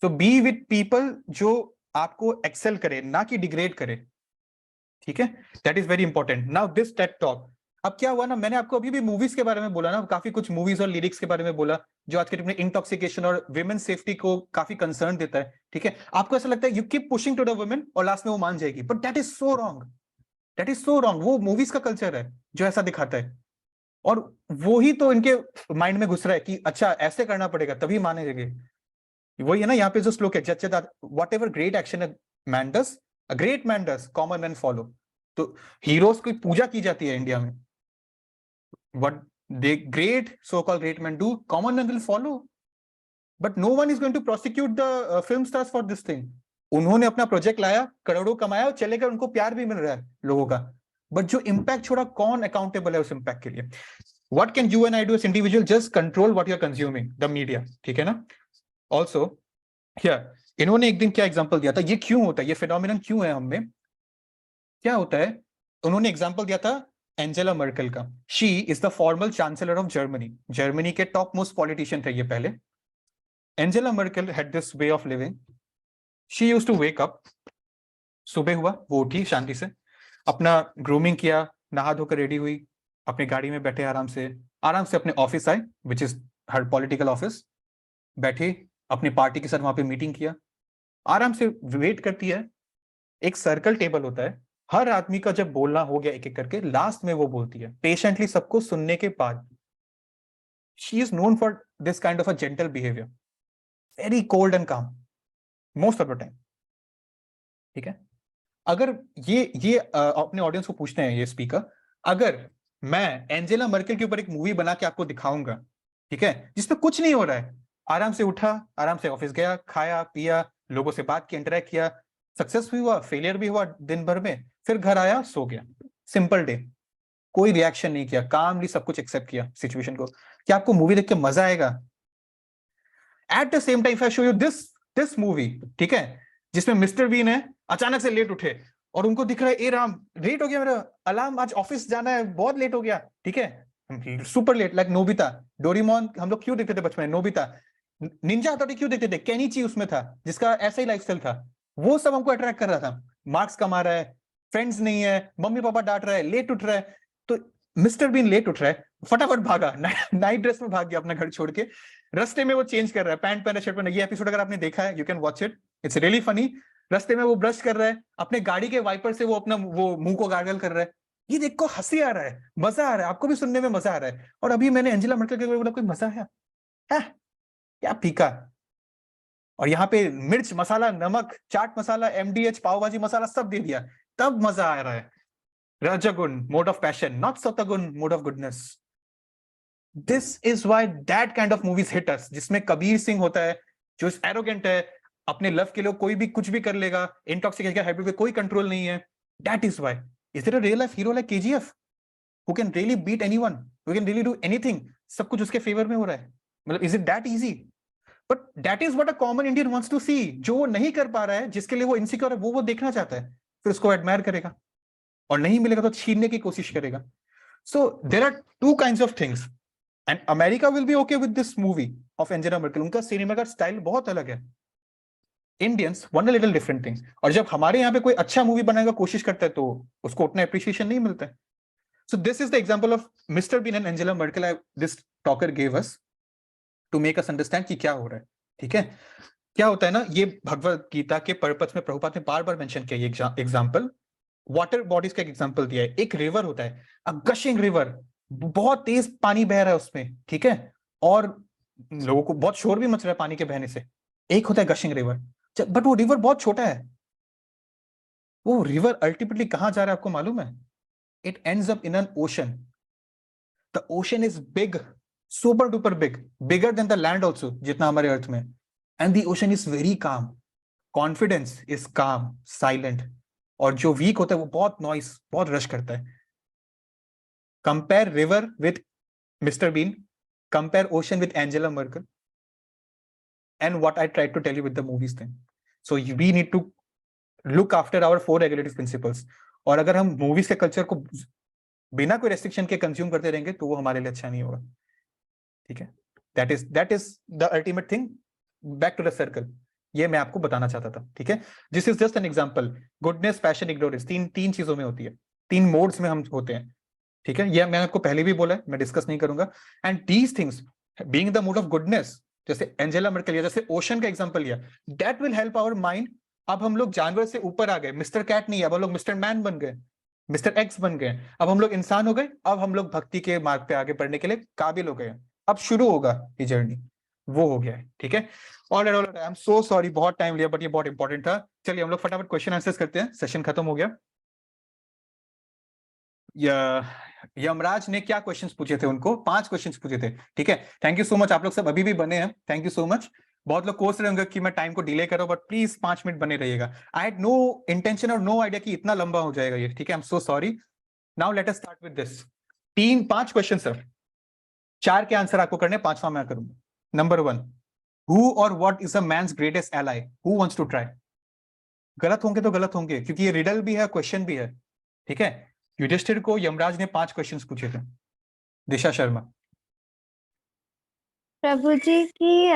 So be with people जो आपको एक्सेल करे, ना कि डिग्रेड करे, ठीक है। That is very important. Now this Ted talk, अब क्या हुआ ना, मैंने आपको अभी भी मूवीज के बारे में बोला ना, काफी कुछ मूवीज और लिरिक्स के बारे में बोला जो आज के टाइम में इंटॉक्सिकेशन और वुमेन सेफ्टी को काफी कंसर्न देता है, ठीक है। आपको ऐसा लगता है you keep pushing to the women और लास्ट में वो मान जाएगी, but that is so wrong, that is so wrong. वो मूवीज का कल्चर है जो ऐसा दिखाता है, और वो ही तो इनके माइंड में घुस रहा है कि अच्छा ऐसे करना पड़ेगा तभी मानेंगे। वही है ना, यहाँ पे जो श्लोक है, जज that whatever great action a man does, a great man does, common man follow. तो हीरोज की पूजा की जाती है इंडिया में, what they great so called great man do, common man will follow, but no one is going to prosecute the film stars for this thing. उन्होंने अपना प्रोजेक्ट लाया, करोड़ों कमाया और चले गए, उनको प्यार भी मिल रहा है लोगों का, बट जो इंपैक्ट छोड़ा, कौन अकाउंटेबल है उस इंपैक्ट के लिए। What can you and I do as individual? Just control what you are consuming, the media, ठीक है ना। ऑल्सो हियर इन्होंने एक दिन क्या एग्जांपल दिया था, ये क्यों होता है, ये फिनोमिनन क्यों है हम में, क्या होता है। उन्होंने एग्जांपल दिया था एंजेला मर्केल का। She is the formal chancellor of Germany, Germany के टॉप मोस्ट पॉलिटिशियन थे ये पहले। Angela Merkel had this way of living, she used to wake up, सुबह हुआ वो उठी शांति से, अपना ग्रूमिंग किया, नहा धोकर रेडी हुई, अपनी गाड़ी में बैठे आराम से अपने ऑफिस आए, which is her political office, बैठे अपनी पार्टी के साथ वहां पे मीटिंग किया, आराम से वेट करती है। एक सर्कल टेबल होता है, हर आदमी का जब बोलना हो गया एक एक करके, लास्ट में वो बोलती है पेशेंटली, सबको सुनने के बाद। She is known for this kind of a gentle behaviour, very cold and काम मोस्ट ऑफ द टाइम, ठीक है। अगर ये अपने ऑडियंस को पूछते हैं ये स्पीकर, अगर मैं एंजेला मर्केल के ऊपर एक मूवी बना के आपको दिखाऊंगा, ठीक है, जिसमें कुछ नहीं हो रहा है, आराम से उठा, आराम से ऑफिस गया, खाया पिया, लोगों से बात की, इंटरेक्ट किया, सक्सेस भी हुआ, फेलियर भी हुआ दिन भर में, फिर घर आया, सो गया, सिंपल डे, कोई रिएक्शन नहीं किया, कामली सब कुछ एक्सेप्ट किया सिचुएशन को, क्या आपको मूवी देख के मजा आएगा? At the same time I show you this movie, ठीक है, जिसमें मिस्टर बीन है, अचानक से लेट उठे और उनको दिख रहा है, ए राम लेट हो गया, मेरा अलार्म, आज ऑफिस जाना है, बहुत लेट हो गया, ठीक है, super late, like Nobita, Doraemon हम लोग क्यों देखते थे बचपन में, नोबिता निंजा हथौड़ी क्यों देखते थे? केनिची उसमें था जिसका ऐसा ही लाइफस्टाइल था, वो सब हमको अट्रैक्ट कर रहा था। मार्क्स कमा रहा है, फ्रेंड्स नहीं है, मम्मी पापा डांट रहा है, लेट उठ रहा है, तो मिस्टर बीन लेट उठ रहा है, फटाफट भागा, नाइट ड्रेस में भाग गया अपना घर छोड़ के, रास्ते में वो चेंज कर रहा है, पैंट पहना, शर्ट पहना। ये एपिसोड अगर आपने देखा है, you can watch it, it's really funny. रास्ते में वो ब्रश कर रहा है, अपने गाड़ी के वाइपर से वो अपना वो मुंह को गार्गल कर रहा है। ये देखो हंसी आ रहा है, मजा आ रहा है, आपको भी सुनने में मजा आ रहा है। और अभी मैंने एंजेला मर्केल के बोला कोई मजा है? क्या फीका। और यहाँ पे मिर्च मसाला, नमक, चाट मसाला, एमडीएच, पाव भाजी मसाला सब दे दिया, तब मजा आ रहा है। रजगुण, मोड ऑफ पैशन, नॉट सतगुण, mode of goodness. This is why that kind of movies hit us, जिसमें कबीर सिंह होता है जो एरोगेंट है, अपने लव के लिए कोई भी कुछ भी कर लेगा, इंटॉक्सिकेशन हैबिट पे कोई कंट्रोल नहीं है। That is why. Is there a real life hero like KGF who can really beat anyone, who can really do anything, सब कुछ उसके फेवर में हो रहा है? मतलब is it that easy? But that is what a common Indian wants to see. जो वो नहीं कर पा रहा है, जिसके लिए वो इनसिक्योर है, वो देखना चाहता है, फिर उसको एडमायर करेगा, और नहीं मिलेगा तो छीनने की कोशिश करेगा। So there are two kinds of things, and America will be okay with this movie of Angela Merkel. उनका सिनेमा का स्टाइल बहुत अलग है। Indians want a little different things, और जब हमारे यहाँ पे कोई अच्छा मूवी बनाने का कोशिश करता है, तो उसको उतना अप्रिशिएशन नहीं मिलता है। So this is the example of mister Bean and Angela Merkel this talker gave us to make us understand कि क्या हो रहा है। ठीक है, क्या होता है ना, ये भगवत गीता के पर्पस में प्रभुपाद ने बार बार मेंशन किया ये एग्जांपल। वाटर बॉडीज का एग्जांपल दिया है। एक रिवर होता है, अ गशिंग रिवर, बहुत तेज पानी बह रहा है उसमें, ठीक है, और लोगों को बहुत शोर भी मच रहा है पानी के बहने से। एक होता है गशिंग रिवर, बट वो रिवर बहुत छोटा है। वो रिवर अल्टीमेटली कहां जा रहा है आपको मालूम है? It ends up in an ocean. The ocean is big, super duper big, bigger than the land also, जितना हमारे अर्थ में। And the ocean is very calm, confidence is काम, साइलेंट। और जो वीक होता है वो बहुत नॉइस, बहुत रश करता है। Compare river with mister Bean, compare ocean with Angela Merkel, and what I try to tell you with the movies thing. So we need to look after our 4 regulatory principles. और अगर हम मूवीज के कल्चर को बिना कोई रेस्ट्रिक्शन के कंज्यूम करते रहेंगे, तो वो हमारे लिए अच्छा नहीं होगा। ठीक है, that is the ultimate thing. Back to the circle, ये मैं आपको बताना चाहता था। ठीक है, this is just an example. Goodness, passion, ignorance, तीन चीजों में होती है, 3 मोड्स में हम होते हैं। ठीक है, ये मैंने आपको पहले भी बोला है, मैं डिस्कस नहीं करूंगा। And these things being the mood of goodness, जैसे एंजेला मर्केल लिया, जैसे ओशन का एग्जांपल लिया, that will help our mind. अब हम लोग जानवर से ऊपर आ गए, मिस्टर कैट नहीं है, अब हम लोग मिस्टर मैन बन गए, मिस्टर एक्स बन गए, अब हम लोग इंसान हो गए, अब हम लोग भक्ति के मार्ग पे आगे बढ़ने के लिए काबिल हो गए। अब शुरू होगा ये जर्नी, वो हो गया है। ठीक है, all I am so sorry, बहुत टाइम लिया, बट ये बहुत इंपॉर्टेंट था। चलिए हम लोग फटाफट क्वेश्चन आंसर्स करते हैं, सेशन खत्म हो गया। यमराज ने क्या क्वेश्चंस पूछे थे? उनको 5 क्वेश्चंस पूछे थे। ठीक है, थैंक यू सो मच, आप लोग सब अभी भी बने हैं, थैंक यू सो मच। बहुत लोग कोस रहे होंगे कि मैं टाइम को डिले कर रहा हूं, बट प्लीज 5 मिनट बने रहिएगा। आई हैड नो इंटेंशन और नो आइडिया कि इतना लंबा हो जाएगा ये। ठीक है, I am so sorry. Now let us start with this. 5 question sir, 4 के आंसर आपको करने, 5वां मैं करूंगा। नंबर 1, हु और what is a man's greatest ally? Who wants to try? गलत होंगे तो गलत होंगे, क्योंकि ये रिडल भी है, क्वेश्चन भी है। ठीक है, युधिष्ठिर को यमराज ने 5 क्वेश्चंस पूछे थे। दिशा शर्मा। प्रभु जी की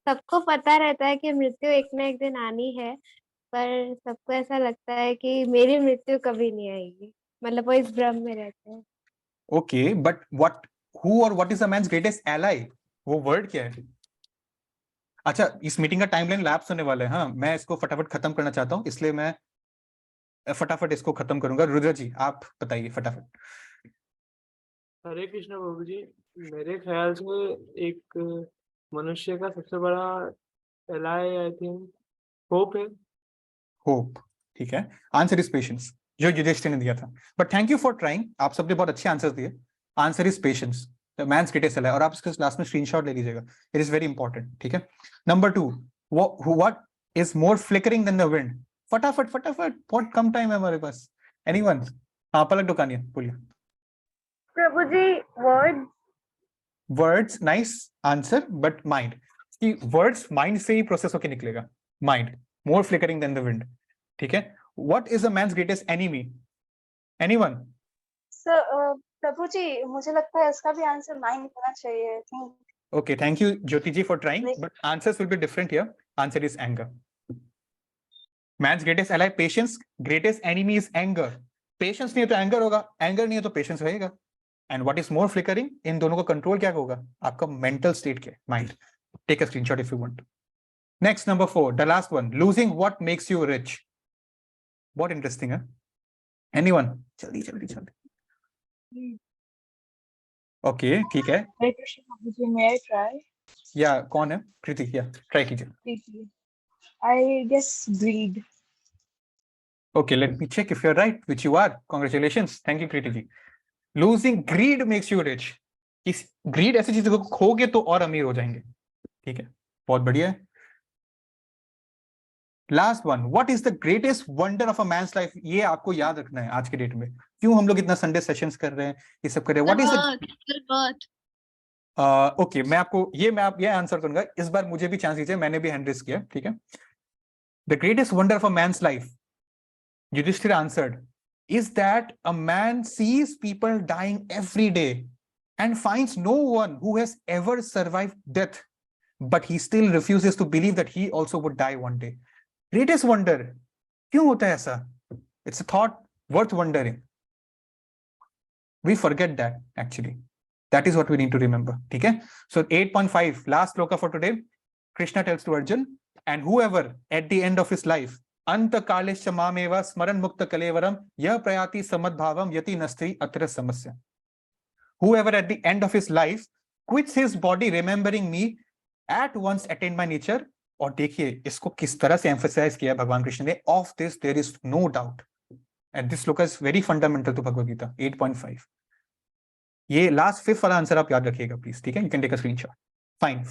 सबको पता रहता है कि मृत्यु एक ना एक दिन आनी है, पर सबको ऐसा लगता है कि मेरी मृत्यु कभी नहीं आएगी। मतलब वो इस भ्रम में रहते हैं। ओके, बट व्हाट, हु और what is a man's greatest ally, वो वर्ड क्या है? अच्छा, इस मीटिंग का टाइमलाइन लैप्स होने वाला है। हाँ, मैं इसको फटाफट खत्म करना चाहता हूँ, इसलिए मैं फटाफट इसको खत्म करूंगा। रुद्र जी आप बताइए फटाफट। हरे कृष्ण प्रभु जी। मेरे ख्याल से एक मनुष्य का सबसे बड़ा एलाई आई थिंक होप है। होप, ठीक है। आंसर इज पेशेंस, जो युधिष्ठिर ने दिया था। But thank you for trying, आप सबने बहुत अच्छे आंसर दिए। Answer is patience, the man's greatest ally. और आप इसके लास्ट में स्क्रीनशॉट ले लीजिएगा, इट इज वेरी इंपॉर्टेंट। ठीक है, number 2, what is more flickering than the wind? फटाफट फटाफट, बहुत कम टाइम है हमारे पास। एनीवन? हाँ, पलक दुकानिया बोलिए। Prabhu ji, word. Words, nice answer, but mind, कि वर्ड्स माइंड से ही प्रोसेस होकर निकलेगा। Mind more flickering than the wind. ठीक है, what is a man's greatest enemy? Anyone? Sir Prabhu ji, मुझे लगता है इसका भी आंसर माइंड होना चाहिए। I think Okay, thank you, Jyoti ji, for trying, Wait. but answers will be different here. Answer is anger. Man's greatest ally, patience. Greatest enemy is anger. Patience नहीं है तो anger होगा, anger नहीं है तो patience रहेगा. And what is more flickering? इन दोनों का control क्या होगा? आपका mental state क्या है? Mind. Take a screenshot if you want. Next, number 4, the last one. Losing what makes you rich. What interesting, huh? Anyone? जल्दी. Okay, ठीक है. Hare Krishna Babuji, may I try? Yeah, कौन है? कृति, yeah, try कीजिए. Preeti. I guess greed. Okay, let me check if you're right, which you are. Congratulations. Thank you, Kriti ji. Losing greed makes you rich. इस greed ऐसी चीज को खोगे तो और अमीर हो जाएंगे. ठीक है, बहुत बढ़िया है. Last one. What is the greatest wonder of a man's life? ये आपको याद रखना है आज के डेट में. क्यों हम लोग इतना संडे सेशंस कर रहे हैं, ये सब कर रहे हैं? What is the ओके, मैं आपको ये आंसर करूंगा. इस बार मुझे भी चांस दीजिए, मैंने भी हैंड रेज किया. ठीक है. The greatest wonder of a man's life, Yudhishthira answered, is that a man sees people dying every day and finds no one who has ever survived death, but he still refuses to believe that he also would die one day. Greatest wonder. क्यों होता है ऐसा? It's a thought worth wondering. We forget that actually. That is what we need to remember. ठीक है? So 8.5, last sloka for today. Krishna tells to Arjun, and whoever at the end of his life अंतकालेश्च मामेव स्मरण मुक्त कलेवरम यह प्रयाति समद्भावम यति नस्ति अत्र समस्या. Whoever at the end of his life quits his body remembering me at once attain my nature. और देखिए इसको किस तरह से emphasize किया भगवान कृष्ण ने. Of this there is no doubt. And this sloka is very fundamental to Bhagavad Gita. 8.5. ये last 5th वाला आंसर आप याद रखिएगा प्लीज. ठीक है, you can take a screenshot. Fine.